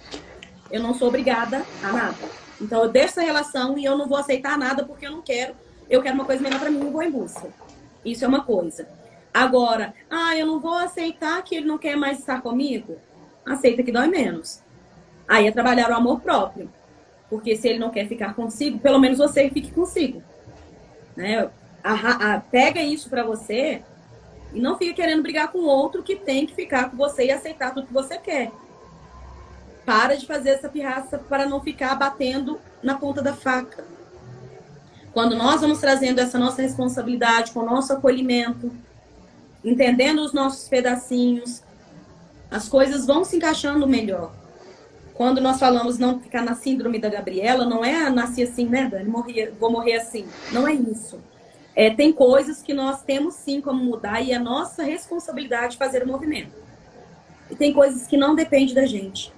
eu não sou obrigada a nada. Então, eu deixo essa relação e eu não vou aceitar nada porque eu não quero. Eu quero uma coisa melhor para mim e vou em busca. Isso é uma coisa. Agora, eu não vou aceitar que ele não quer mais estar comigo. Aceita que dói menos. Aí é trabalhar o amor próprio. Porque se ele não quer ficar consigo, pelo menos você fique consigo. Né? Pega isso para você e não fica querendo brigar com o outro que tem que ficar com você e aceitar tudo que você quer. Para de fazer essa pirraça para não ficar batendo na ponta da faca. Quando nós vamos trazendo essa nossa responsabilidade com o nosso acolhimento, entendendo os nossos pedacinhos, as coisas vão se encaixando melhor. Quando nós falamos não ficar na síndrome da Gabriela, não é nasci assim, né, Dani? Vou morrer assim. Não é isso. Tem coisas que nós temos sim como mudar e é nossa responsabilidade fazer o movimento. E tem coisas que não dependem da gente.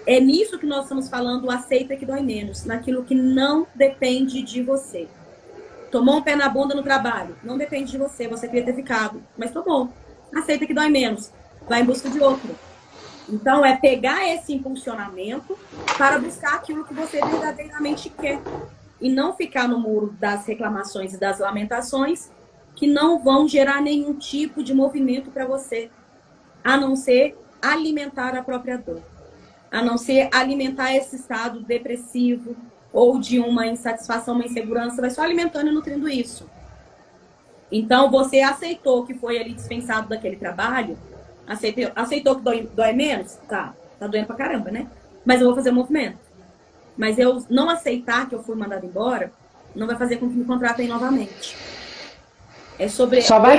É nisso que nós estamos falando, aceita que dói menos, naquilo que não depende de você. Tomou um pé na bunda no trabalho, não depende de você, você queria ter ficado, mas tomou. Aceita que dói menos, vai em busca de outro. Então, é pegar esse impulsionamento para buscar aquilo que você verdadeiramente quer. E não ficar no muro das reclamações e das lamentações que não vão gerar nenhum tipo de movimento para você, a não ser alimentar a própria dor. A não ser alimentar esse estado depressivo ou de uma insatisfação, uma insegurança, vai só alimentando e nutrindo isso. Então, você aceitou que foi ali dispensado daquele trabalho, aceitou que dói menos? Tá doendo pra caramba, né? Mas eu vou fazer o movimento. Mas eu não aceitar que eu fui mandada embora, não vai fazer com que me contratem novamente. Só vai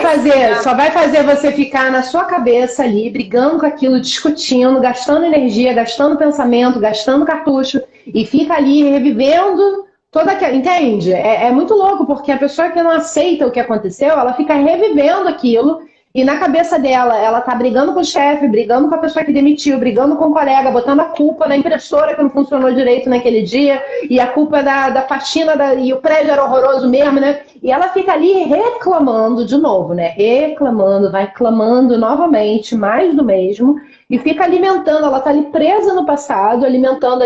fazer você ficar na sua cabeça ali, brigando com aquilo, discutindo, gastando energia, gastando pensamento, gastando cartucho, e fica ali revivendo toda aquela... Entende? É muito louco, porque a pessoa que não aceita o que aconteceu, ela fica revivendo aquilo, e na cabeça dela, ela tá brigando com o chefe, brigando com a pessoa que demitiu, brigando com o colega, botando a culpa na impressora que não funcionou direito naquele dia, e a culpa da faxina, e o prédio era horroroso mesmo, né? E ela fica ali reclamando de novo, né? Reclamando, vai clamando novamente, mais do mesmo, e fica alimentando, ela tá ali presa no passado, alimentando,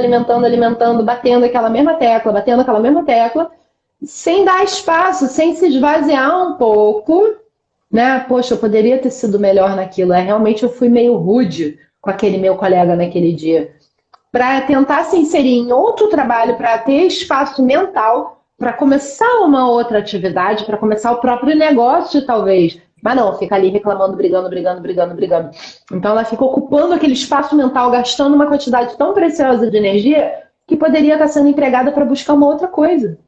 batendo aquela mesma tecla, sem dar espaço, sem se esvaziar um pouco, né? Poxa, eu poderia ter sido melhor naquilo. Realmente eu fui meio rude com aquele meu colega naquele dia. Para tentar se inserir em outro trabalho, para ter espaço mental, para começar uma outra atividade, para começar o próprio negócio, talvez. Mas não, fica ali reclamando, brigando. Então ela fica ocupando aquele espaço mental, gastando uma quantidade tão preciosa de energia que poderia estar sendo empregada para buscar uma outra coisa.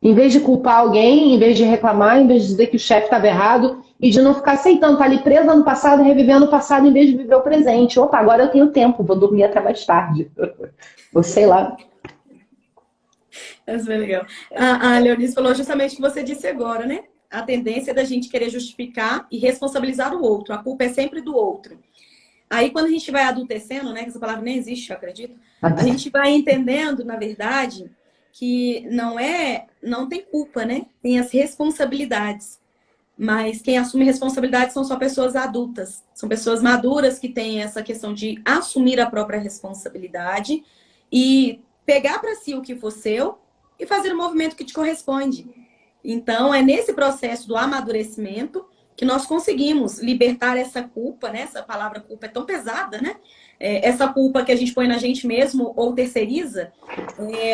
Em vez de culpar alguém, em vez de reclamar, em vez de dizer que o chefe estava errado e de não ficar aceitando, tá ali presa no passado, revivendo o passado em vez de viver o presente. Opa, agora eu tenho tempo, vou dormir até mais tarde. Ou sei lá. Isso é legal. A Leonice falou justamente o que você disse agora, né? A tendência da gente querer justificar e responsabilizar o outro. A culpa é sempre do outro. Aí, quando a gente vai adultecendo, né? Que essa palavra nem existe, eu acredito. A gente vai entendendo, na verdade, que não tem culpa, né? Tem as responsabilidades. Mas quem assume responsabilidade são só pessoas adultas. São pessoas maduras que têm essa questão de assumir a própria responsabilidade e pegar para si o que for seu e fazer o movimento que te corresponde. Então, é nesse processo do amadurecimento que nós conseguimos libertar essa culpa, né? Essa palavra culpa é tão pesada, né? Essa culpa que a gente põe na gente mesmo ou terceiriza,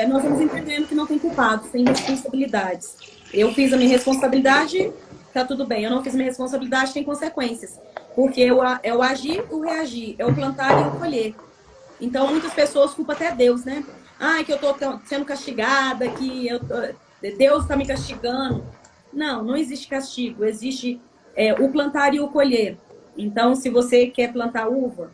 nós vamos entendendo que não tem culpados, tem responsabilidades. Eu fiz a minha responsabilidade, tá tudo bem. Eu não fiz a minha responsabilidade, tem consequências. Porque eu agir, o reagir, eu plantar e eu colher. Então, muitas pessoas culpam até Deus, né? Ah, que eu tô sendo castigada, Deus está me castigando. Não, não existe castigo. Existe o plantar e o colher. Então, se você quer plantar uva,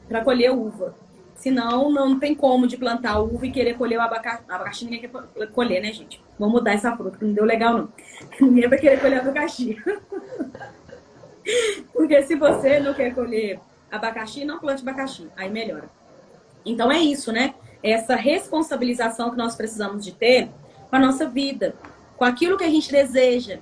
para colher uva. Senão, não tem como de plantar uva e querer colher o abacaxi. Abacaxi ninguém quer colher, né, gente? Vamos mudar essa fruta, que não deu legal, não. Ninguém vai querer colher abacaxi. Porque se você não quer colher abacaxi, não plante abacaxi. Aí melhora. Então é isso, né? Essa responsabilização que nós precisamos de ter com a nossa vida, com aquilo que a gente deseja.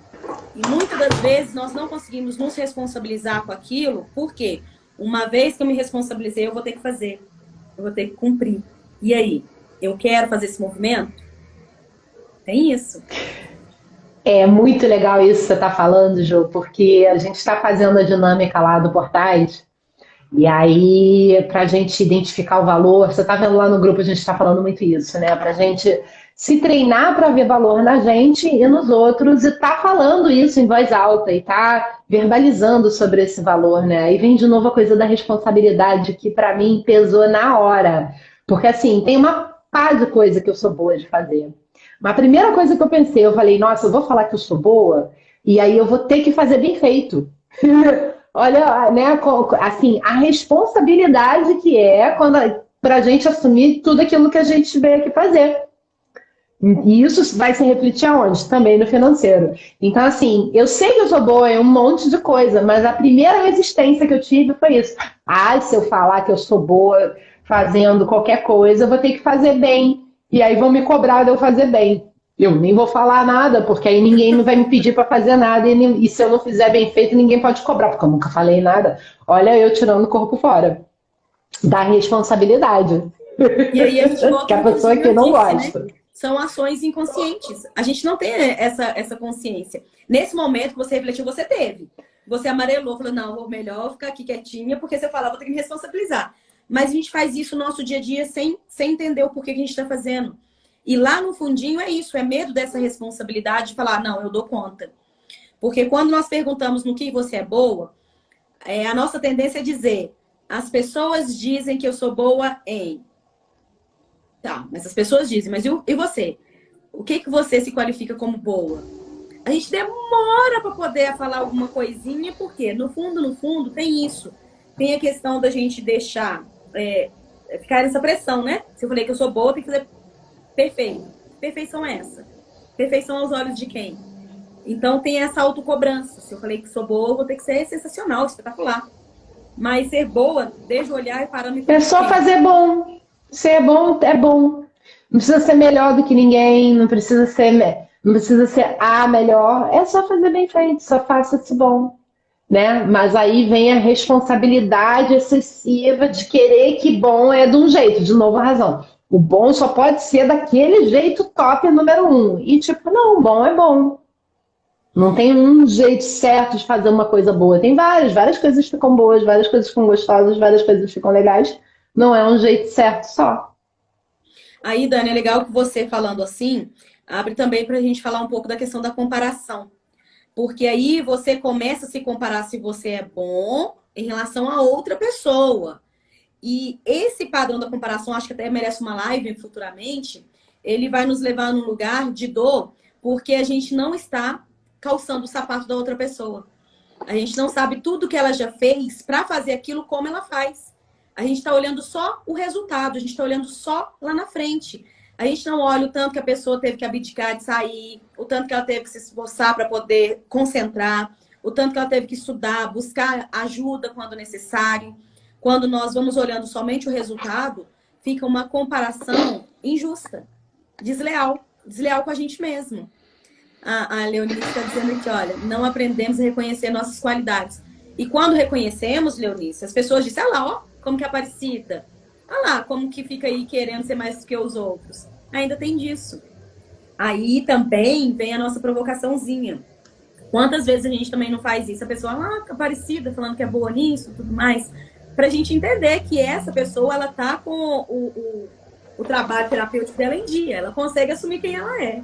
E muitas das vezes nós não conseguimos nos responsabilizar com aquilo, por quê? Uma vez que eu me responsabilizei, eu vou ter que fazer. Eu vou ter que cumprir. E aí? Eu quero fazer esse movimento? Tem isso. É muito legal isso que você está falando, Jô, porque a gente está fazendo a dinâmica lá do Portais, e aí, para a gente identificar o valor, você está vendo lá no grupo, a gente está falando muito isso, né? Para a gente se treinar para ver valor na gente e nos outros, e tá falando isso em voz alta, e tá verbalizando sobre esse valor, né? Aí vem de novo a coisa da responsabilidade, que para mim pesou na hora. Porque assim, tem uma pá de coisa que eu sou boa de fazer. Mas a primeira coisa que eu pensei, eu falei, nossa, eu vou falar que eu sou boa, e aí eu vou ter que fazer bem feito. Olha, né, assim, a responsabilidade que é quando para a gente assumir tudo aquilo que a gente veio aqui fazer. E isso vai se refletir aonde? Também no financeiro. Então, assim, eu sei que eu sou boa em um monte de coisa, mas a primeira resistência que eu tive foi isso. Ah, se eu falar que eu sou boa fazendo qualquer coisa, eu vou ter que fazer bem. E aí vão me cobrar de eu fazer bem. Eu nem vou falar nada, porque aí ninguém vai me pedir para fazer nada. E se eu não fizer bem feito, ninguém pode cobrar, porque eu nunca falei nada. Olha, eu tirando o corpo fora da responsabilidade. E aí a gente volta que a pessoa que não gosta. Né? São ações inconscientes. A gente não tem essa consciência. Nesse momento que você refletiu, você teve. Você amarelou, falou, não, vou melhor ficar aqui quietinha, porque você fala, vou ter que me responsabilizar. Mas a gente faz isso no nosso dia a dia sem entender o porquê que a gente está fazendo. E lá no fundinho é isso, é medo dessa responsabilidade de falar, não, eu dou conta. Porque quando nós perguntamos no que você é boa, a nossa tendência é dizer, as pessoas dizem que eu sou boa em... Tá, mas as pessoas dizem, mas e você? O que você se qualifica como boa? A gente demora para poder falar alguma coisinha, porque no fundo, tem isso. Tem a questão da gente deixar, ficar nessa pressão, né? Se eu falei que eu sou boa, tem que fazer perfeito. Perfeição é essa? Perfeição aos olhos de quem? Então tem essa autocobrança. Se eu falei que sou boa, eu vou ter que ser sensacional, espetacular. Mas ser boa, deixa eu olhar e parar no... É só fazer bom. Ser bom é bom. Não precisa ser melhor do que ninguém, não precisa ser a melhor. É só fazer bem feito, só faça-se bom. Né? Mas aí vem a responsabilidade excessiva de querer que bom é de um jeito, de novo a razão. O bom só pode ser daquele jeito top número 1. E tipo, não, bom é bom. Não tem um jeito certo de fazer uma coisa boa. Tem várias coisas ficam boas, várias coisas ficam gostosas, várias coisas ficam legais. Não é um jeito certo só. Aí, Dani, é legal que você falando assim, abre também para a gente falar um pouco da questão da comparação. Porque aí você começa a se comparar se você é bom em relação a outra pessoa. E esse padrão da comparação, acho que até merece uma live futuramente, ele vai nos levar num lugar de dor, porque a gente não está calçando o sapato da outra pessoa. A gente não sabe tudo que ela já fez para fazer aquilo como ela faz. A gente está olhando só o resultado, a gente está olhando só lá na frente. A gente não olha o tanto que a pessoa teve que abdicar de sair, o tanto que ela teve que se esforçar para poder concentrar, o tanto que ela teve que estudar, buscar ajuda quando necessário. Quando nós vamos olhando somente o resultado, fica uma comparação injusta, desleal com a gente mesmo. A Leonice está dizendo aqui, olha, não aprendemos a reconhecer nossas qualidades. E quando reconhecemos, Leonice, as pessoas dizem, olha lá, ó, como que é parecida. Olha lá, como que fica aí querendo ser mais do que os outros. Ainda tem disso. Aí também vem a nossa provocaçãozinha. Quantas vezes a gente também não faz isso? A pessoa, tá parecida, falando que é boa nisso, tudo mais. Pra gente entender que essa pessoa, ela tá com o trabalho terapêutico dela em dia. Ela consegue assumir quem ela é,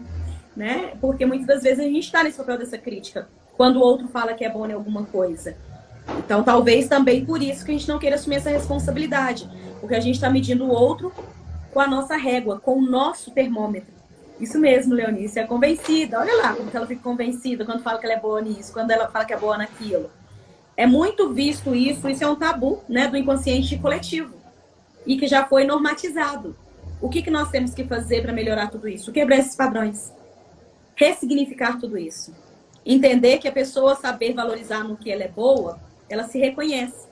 né? Porque muitas das vezes a gente tá nesse papel dessa crítica. Quando o outro fala que é bom em alguma coisa. Então, talvez também por isso que a gente não queira assumir essa responsabilidade. Porque a gente está medindo o outro com a nossa régua, com o nosso termômetro. Isso mesmo, Leonice, é convencida. Olha lá como que ela fica convencida quando fala que ela é boa nisso, quando ela fala que é boa naquilo. É muito visto isso é um tabu, né, do inconsciente coletivo e que já foi normatizado. O que nós temos que fazer para melhorar tudo isso? Quebrar esses padrões, ressignificar tudo isso, entender que a pessoa saber valorizar no que ela é boa, ela se reconhece.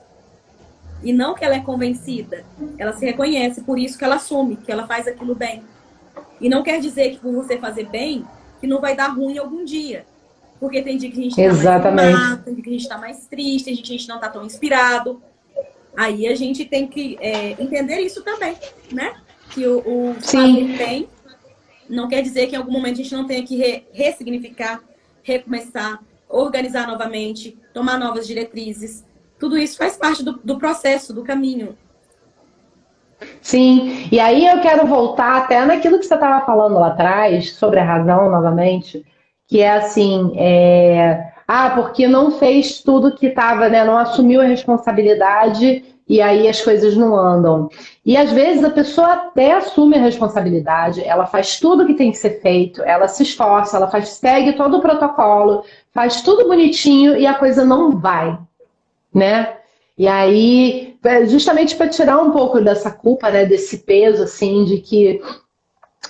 E não que ela é convencida, ela se reconhece, por isso que ela assume, que ela faz aquilo bem. E não quer dizer que por você fazer bem, que não vai dar ruim algum dia. Porque tem dia que a gente está mais animado, tem dia que a gente está mais triste, tem dia que a gente não está tão inspirado. Aí a gente tem que entender isso também, né? Que o fazer bem não quer dizer que em algum momento a gente não tenha que ressignificar, recomeçar, organizar novamente, tomar novas diretrizes. Tudo isso faz parte do processo, do caminho. Sim, e aí eu quero voltar até naquilo que você estava falando lá atrás, sobre a razão, novamente, que é assim, porque não fez tudo que estava, né, não assumiu a responsabilidade e aí as coisas não andam. E às vezes a pessoa até assume a responsabilidade, ela faz tudo que tem que ser feito, ela se esforça, segue todo o protocolo, faz tudo bonitinho e a coisa não vai, né? E aí, justamente para tirar um pouco dessa culpa, né, desse peso, assim, de que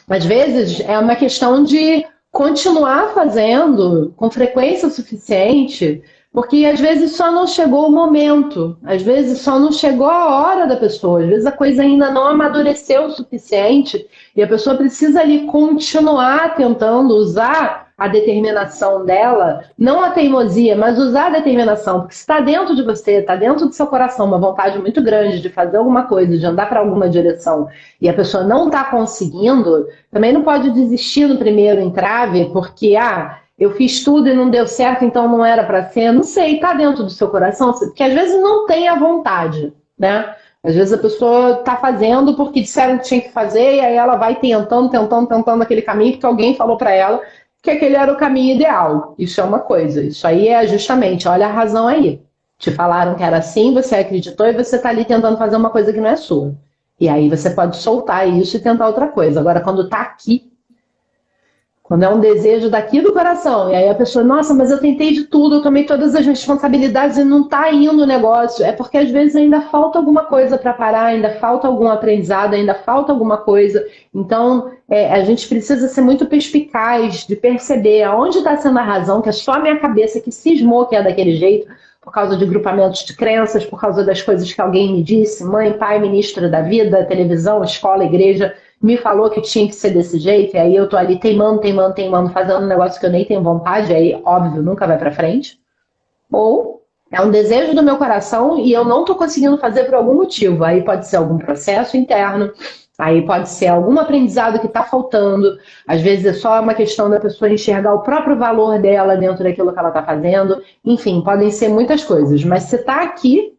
às vezes é uma questão de continuar fazendo com frequência suficiente, porque às vezes só não chegou o momento, às vezes só não chegou a hora da pessoa, às vezes a coisa ainda não amadureceu o suficiente e a pessoa precisa ali continuar tentando usar a determinação dela, não a teimosia, mas usar a determinação, porque se está dentro de você, está dentro do seu coração uma vontade muito grande de fazer alguma coisa, de andar para alguma direção, e a pessoa não está conseguindo, também não pode desistir no primeiro entrave, porque, eu fiz tudo e não deu certo, então não era para ser, não sei, está dentro do seu coração, porque às vezes não tem a vontade, né? Às vezes a pessoa está fazendo porque disseram que tinha que fazer, e aí ela vai tentando aquele caminho, porque alguém falou para ela que aquele era o caminho ideal. Isso é uma coisa. Isso aí é justamente, olha a razão aí. Te falaram que era assim, você acreditou e você está ali tentando fazer uma coisa que não é sua. E aí você pode soltar isso e tentar outra coisa. Agora, quando está aqui, quando é um desejo daqui do coração, e aí a pessoa, nossa, mas eu tentei de tudo, eu tomei todas as responsabilidades e não está indo o negócio. É porque às vezes ainda falta alguma coisa para parar, ainda falta algum aprendizado, ainda falta alguma coisa. Então, a gente precisa ser muito perspicaz de perceber aonde está sendo a razão, que é só a minha cabeça que cismou que é daquele jeito, por causa de grupamentos de crenças, por causa das coisas que alguém me disse, mãe, pai, ministro da vida, televisão, escola, igreja, me falou que tinha que ser desse jeito, e aí eu tô ali teimando, fazendo um negócio que eu nem tenho vontade, aí, óbvio, nunca vai pra frente. Ou é um desejo do meu coração e eu não tô conseguindo fazer por algum motivo. Aí pode ser algum processo interno, aí pode ser algum aprendizado que tá faltando, às vezes é só uma questão da pessoa enxergar o próprio valor dela dentro daquilo que ela tá fazendo. Enfim, podem ser muitas coisas, mas se tá aqui,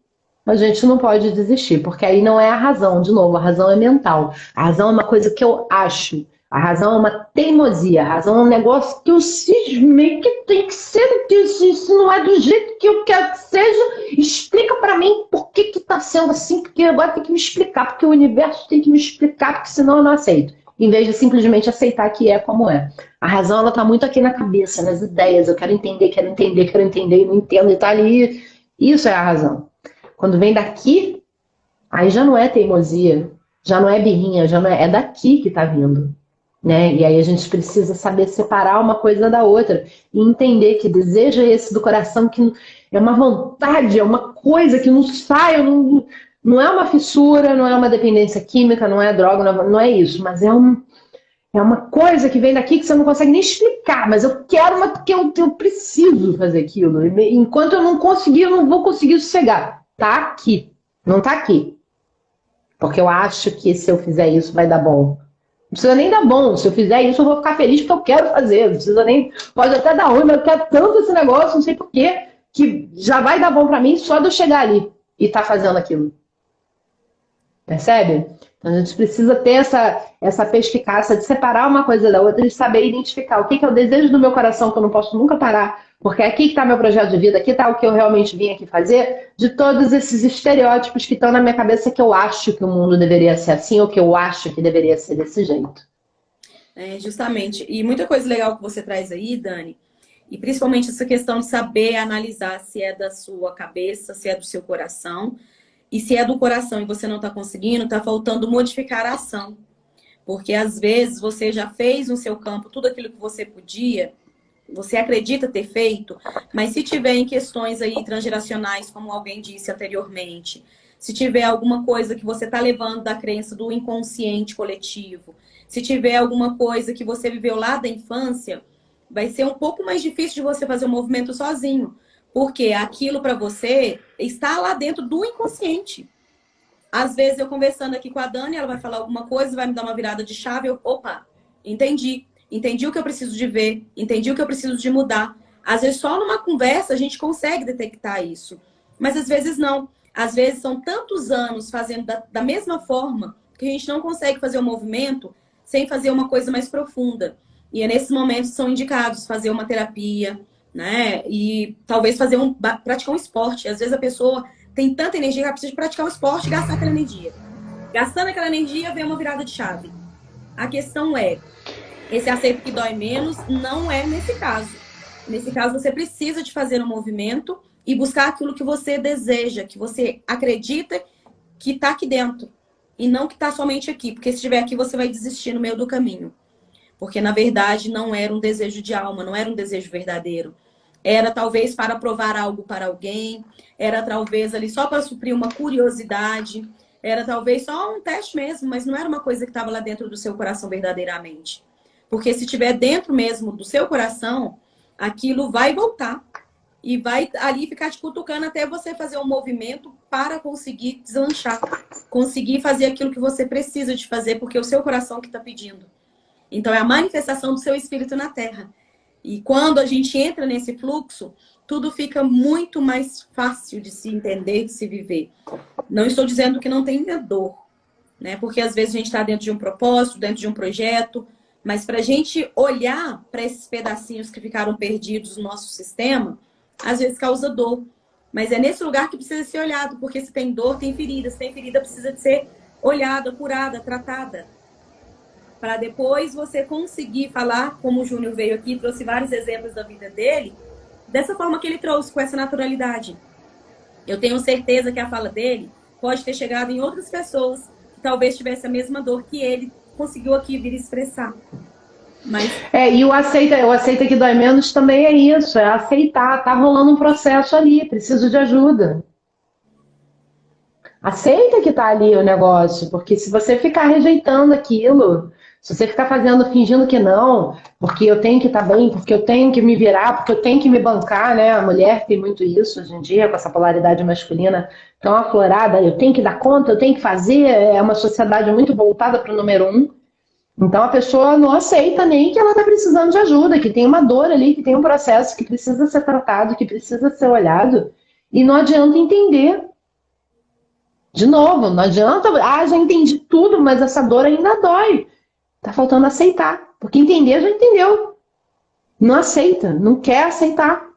a gente não pode desistir, porque aí não é a razão, de novo, a razão é mental. A razão é uma coisa que eu acho, a razão é uma teimosia, a razão é um negócio que eu cismei que tem que ser, que isso não é do jeito que eu quero que seja, explica pra mim por que que tá sendo assim, porque agora tem que me explicar, porque o universo tem que me explicar, porque senão eu não aceito. Em vez de simplesmente aceitar que é como é. A razão, ela tá muito aqui na cabeça, nas ideias, eu quero entender, e não entendo, e tá ali. Isso é a razão. Quando vem daqui, aí já não é teimosia, já não é birrinha, já não é daqui que está vindo, né? E aí a gente precisa saber separar uma coisa da outra e entender que desejo é esse do coração, que é uma vontade, é uma coisa que não sai, não é uma fissura, não é uma dependência química, não é droga, não é isso, mas é uma coisa que vem daqui que você não consegue nem explicar, mas eu quero, porque eu preciso fazer aquilo. Enquanto eu não conseguir, eu não vou conseguir sossegar. Tá aqui, não tá aqui. Porque eu acho que se eu fizer isso vai dar bom. Não precisa nem dar bom. Se eu fizer isso, eu vou ficar feliz porque eu quero fazer. Não precisa nem. Pode até dar ruim, mas eu quero tanto esse negócio, não sei porquê, que já vai dar bom pra mim só de eu chegar ali e tá fazendo aquilo. Percebe? Então, a gente precisa ter essa perspicácia de separar uma coisa da outra e saber identificar o que é o desejo do meu coração, que eu não posso nunca parar, porque aqui que está meu projeto de vida, aqui está o que eu realmente vim aqui fazer, de todos esses estereótipos que estão na minha cabeça que eu acho que o mundo deveria ser assim, ou que eu acho que deveria ser desse jeito. Justamente. E muita coisa legal que você traz aí, Dani, e principalmente essa questão de saber analisar se é da sua cabeça, se é do seu coração. E se é do coração e você não está conseguindo, está faltando modificar a ação. Porque às vezes você já fez no seu campo tudo aquilo que você podia, você acredita ter feito, mas se tiver em questões aí transgeracionais, como alguém disse anteriormente, se tiver alguma coisa que você está levando da crença do inconsciente coletivo, se tiver alguma coisa que você viveu lá da infância, vai ser um pouco mais difícil de você fazer o movimento sozinho. Porque aquilo para você está lá dentro do inconsciente. Às vezes eu conversando aqui com a Dani, ela vai falar alguma coisa, vai me dar uma virada de chave, opa, entendi. Entendi o que eu preciso de ver, entendi o que eu preciso de mudar. Às vezes só numa conversa a gente consegue detectar isso. Mas às vezes não. Às vezes são tantos anos fazendo da mesma forma que a gente não consegue fazer o movimento sem fazer uma coisa mais profunda. E é nesses momentos que são indicados fazer uma terapia, né? E talvez praticar um esporte. Às vezes a pessoa tem tanta energia que ela precisa de praticar um esporte e gastar aquela energia. Gastando aquela energia, vem uma virada de chave. A questão é, esse aceito que dói menos não é nesse caso. Nesse caso, você precisa de fazer um movimento e buscar aquilo que você deseja, que você acredita que está aqui dentro. E não que está somente aqui. Porque se estiver aqui, você vai desistir no meio do caminho. Porque, na verdade, não era um desejo de alma, não era um desejo verdadeiro. Era talvez para provar algo para alguém, era talvez ali só para suprir uma curiosidade, era talvez só um teste mesmo, mas não era uma coisa que estava lá dentro do seu coração verdadeiramente. Porque se estiver dentro mesmo do seu coração, aquilo vai voltar e vai ali ficar te cutucando até você fazer um movimento para conseguir deslanchar, conseguir fazer aquilo que você precisa de fazer, porque é o seu coração que está pedindo. Então, é a manifestação do seu espírito na Terra. E quando a gente entra nesse fluxo, tudo fica muito mais fácil de se entender, de se viver. Não estou dizendo que não tenha dor, né? Porque às vezes a gente está dentro de um propósito, dentro de um projeto, mas para a gente olhar para esses pedacinhos que ficaram perdidos no nosso sistema, às vezes causa dor. Mas é nesse lugar que precisa ser olhado, porque se tem dor, tem ferida. Se tem ferida, precisa de ser olhada, curada, tratada. Para depois você conseguir falar, como o Júnior veio aqui e trouxe vários exemplos da vida dele, dessa forma que ele trouxe, com essa naturalidade. Eu tenho certeza que a fala dele pode ter chegado em outras pessoas que talvez tivesse a mesma dor que ele conseguiu aqui vir expressar. Mas... e o aceita que dói menos também é isso, é aceitar, tá rolando um processo ali, preciso de ajuda. Aceita que tá ali o negócio, porque se você ficar rejeitando aquilo, se você ficar fingindo que não, porque eu tenho que estar bem, porque eu tenho que me virar, porque eu tenho que me bancar, né? A mulher tem muito isso hoje em dia, com essa polaridade masculina tão aflorada, eu tenho que dar conta, eu tenho que fazer, é uma sociedade muito voltada para o número 1. Então a pessoa não aceita nem que ela está precisando de ajuda, que tem uma dor ali, que tem um processo que precisa ser tratado, que precisa ser olhado, e não adianta entender. De novo, não adianta, já entendi tudo, mas essa dor ainda dói. Tá faltando aceitar, porque entender já entendeu. Não aceita, não quer aceitar.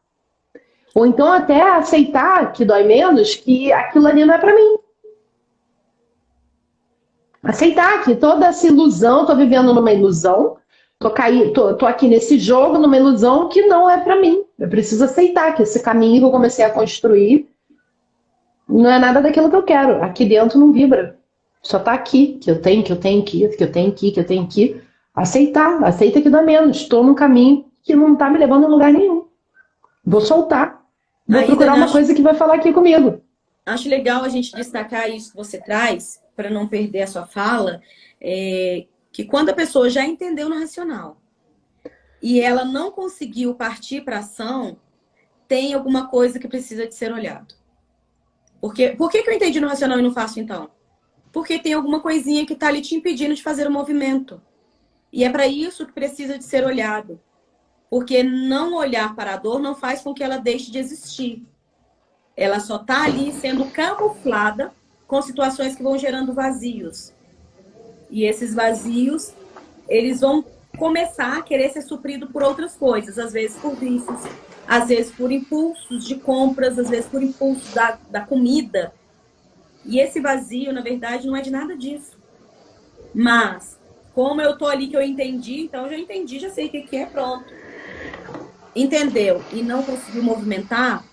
Ou então até aceitar, que dói menos, que aquilo ali não é pra mim. Aceitar que toda essa ilusão, tô vivendo numa ilusão, tô aqui nesse jogo, numa ilusão que não é pra mim. Eu preciso aceitar que esse caminho que eu comecei a construir não é nada daquilo que eu quero. Aqui dentro não vibra. Só tá aqui, que eu tenho que aceitar. Aceita que dá menos. Estou num caminho que não tá me levando a lugar nenhum. Vou soltar. Vou procurar uma coisa que vai falar aqui comigo. Acho legal a gente destacar isso que você traz, para não perder a sua fala, que quando a pessoa já entendeu no racional e ela não conseguiu partir para ação, tem alguma coisa que precisa de ser olhado. Por que eu entendi no racional e não faço então? Porque tem alguma coisinha que está ali te impedindo de fazer o movimento. E é para isso que precisa de ser olhado. Porque não olhar para a dor não faz com que ela deixe de existir. Ela só está ali sendo camuflada com situações que vão gerando vazios. E esses vazios, eles vão começar a querer ser suprido por outras coisas, às vezes por vícios, às vezes por impulsos de compras, às vezes por impulsos da comida. E esse vazio, na verdade, não é de nada disso. Mas, como eu tô ali que eu entendi, então eu já entendi, já sei o que é, pronto. Entendeu? E não conseguiu movimentar,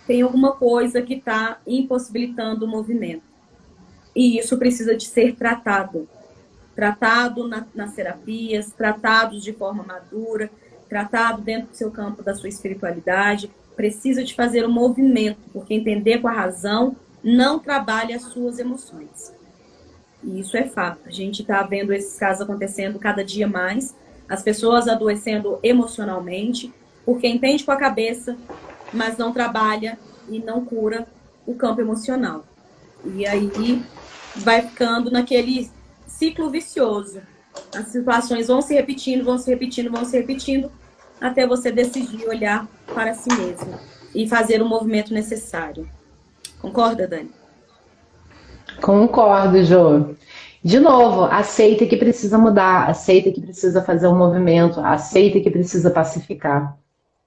tem alguma coisa que está impossibilitando o movimento. E isso precisa de ser tratado. Tratado nas terapias, tratado de forma madura, tratado dentro do seu campo da sua espiritualidade. Precisa de fazer um movimento, porque entender com a razão não trabalha as suas emoções. E isso é fato. A gente está vendo esses casos acontecendo cada dia mais. As pessoas adoecendo emocionalmente, porque entende com a cabeça, mas não trabalha e não cura o campo emocional. E aí vai ficando naquele ciclo vicioso. As situações vão se repetindo, vão se repetindo, vão se repetindo, até você decidir olhar para si mesmo e fazer o movimento necessário. Concorda, Dani? Concordo, Jô. De novo, aceita que precisa mudar, aceita que precisa fazer um movimento, aceita que precisa pacificar.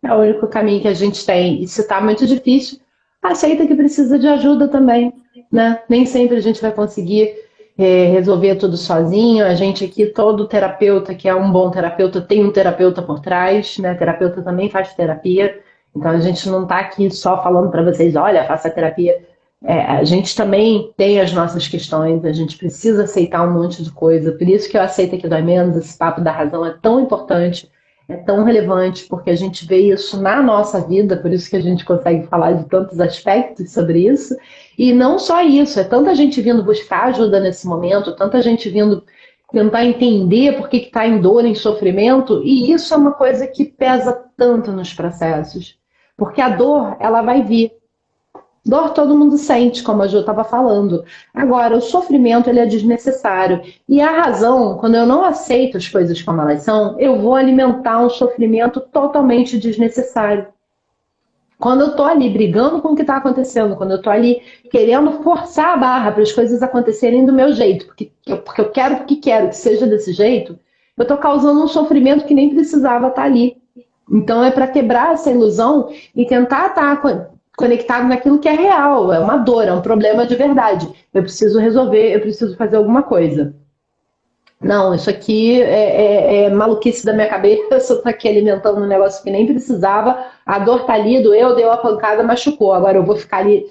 É o único caminho que a gente tem. E se está muito difícil, aceita que precisa de ajuda também, né? Nem sempre a gente vai conseguir resolver tudo sozinho. A gente aqui, todo terapeuta que é um bom terapeuta, tem um terapeuta por trás, né? Terapeuta também faz terapia. Então a gente não está aqui só falando para vocês, olha, faça terapia. A gente também tem as nossas questões, a gente precisa aceitar um monte de coisa. Por isso que eu aceito que dói menos, esse papo da razão é tão importante, é tão relevante, porque a gente vê isso na nossa vida, por isso que a gente consegue falar de tantos aspectos sobre isso. E não só isso, é tanta gente vindo buscar ajuda nesse momento, tanta gente vindo tentar entender por que está em dor, em sofrimento, e isso é uma coisa que pesa tanto nos processos. Porque a dor, ela vai vir. Dor todo mundo sente, como a Ju estava falando. Agora, o sofrimento ele é desnecessário. E a razão, quando eu não aceito as coisas como elas são, eu vou alimentar um sofrimento totalmente desnecessário. Quando eu estou ali brigando com o que está acontecendo, quando eu estou ali querendo forçar a barra para as coisas acontecerem do meu jeito, porque eu quero porque quero que seja desse jeito, eu estou causando um sofrimento que nem precisava estar ali. Então é para quebrar essa ilusão e tentar estar conectado naquilo que é real, é uma dor, é um problema de verdade. Eu preciso resolver, eu preciso fazer alguma coisa. Não, isso aqui é maluquice da minha cabeça, eu tô aqui alimentando um negócio que nem precisava, a dor tá ali, doeu, deu a pancada, machucou. Agora eu vou ficar ali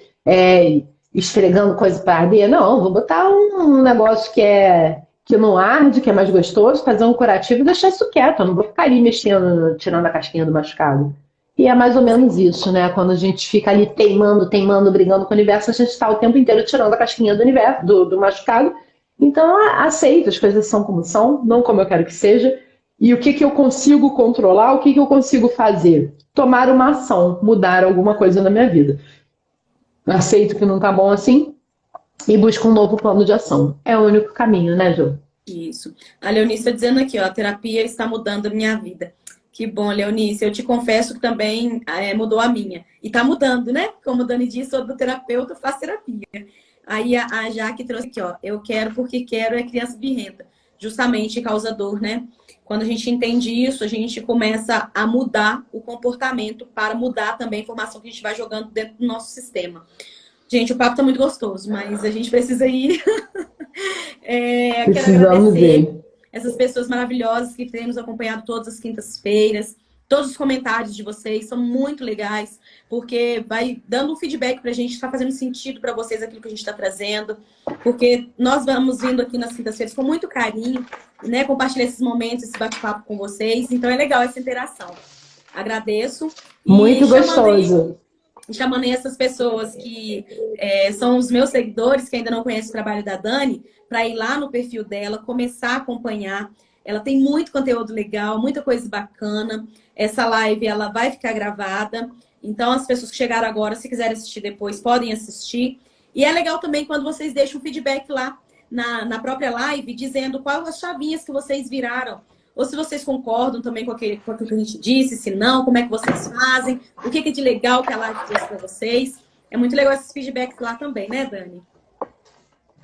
esfregando coisa para arder? Não, vou botar um negócio que não arde, que é mais gostoso, fazer um curativo e deixar isso quieto. Eu não vou ficar ali mexendo, tirando a casquinha do machucado. E é mais ou menos isso, né? Quando a gente fica ali teimando, brigando com o universo, a gente está o tempo inteiro tirando a casquinha do universo, do machucado. Então, aceito, as coisas são como são, não como eu quero que seja. E o que eu consigo controlar, o que eu consigo fazer? Tomar uma ação, mudar alguma coisa na minha vida. Aceito que não está bom assim e busco um novo plano de ação. É o único caminho, né, Ju? Isso. A Leonice está dizendo aqui, ó, a terapia está mudando a minha vida. Que bom, Leonice. Eu te confesso que também mudou a minha. E está mudando, né? Como a Dani disse, sou do terapeuta, faço terapia. Aí a Jaque trouxe aqui, ó, eu quero porque quero é criança birrenta. Justamente causa dor, né? Quando a gente entende isso, a gente começa a mudar o comportamento para mudar também a informação que a gente vai jogando dentro do nosso sistema. Gente, o papo tá muito gostoso, mas a gente precisa ir. Quero agradecer essas pessoas maravilhosas que têm nos acompanhado todas as quintas-feiras. Todos os comentários de vocês são muito legais, porque vai dando um feedback pra gente, está fazendo sentido para vocês aquilo que a gente está trazendo, porque nós vamos vindo aqui nas quintas-feiras com muito carinho, né? Compartilhar esses momentos, esse bate-papo com vocês. Então é legal essa interação. Agradeço. Muito gostoso. Chamando aí essas pessoas que são os meus seguidores, que ainda não conhecem o trabalho da Dani, para ir lá no perfil dela, começar a acompanhar. Ela tem muito conteúdo legal, muita coisa bacana. Essa live ela vai ficar gravada. Então, as pessoas que chegaram agora, se quiserem assistir depois, podem assistir. E é legal também quando vocês deixam um feedback lá na própria live, dizendo quais as chavinhas que vocês viraram. Ou se vocês concordam também com aquilo que a gente disse, se não, como é que vocês fazem, o que é de legal que a live trouxe para vocês. É muito legal esses feedbacks lá também, né, Dani?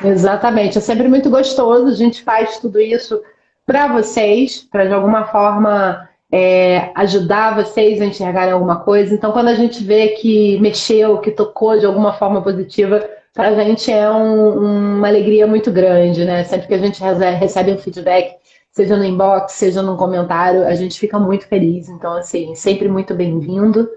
Exatamente, é sempre muito gostoso. A gente faz tudo isso para vocês, para de alguma forma ajudar vocês a enxergarem alguma coisa. Então, quando a gente vê que mexeu, que tocou de alguma forma positiva, para a gente é uma alegria muito grande, né? Sempre que a gente recebe um feedback, seja no inbox, seja num comentário, a gente fica muito feliz. Então, assim, sempre muito bem-vindo.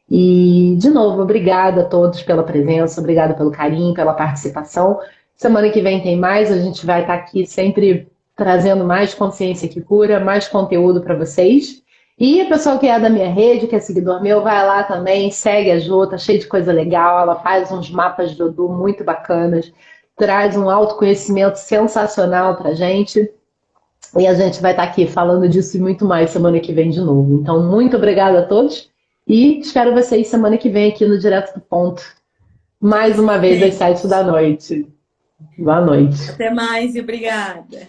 E, de novo, obrigada a todos pela presença, obrigada pelo carinho, pela participação. Semana que vem tem mais, a gente vai estar aqui sempre trazendo mais consciência que cura, mais conteúdo para vocês. E o pessoal que é da minha rede, que é seguidor meu, vai lá também, segue a Jô, tá cheio de coisa legal, ela faz uns mapas de Odô muito bacanas, traz um autoconhecimento sensacional pra gente. E a gente vai estar aqui falando disso e muito mais semana que vem de novo. Então, muito obrigada a todos e espero vocês semana que vem aqui no Direto do Ponto. Mais uma vez às 7 da noite. Boa noite. Até mais e obrigada.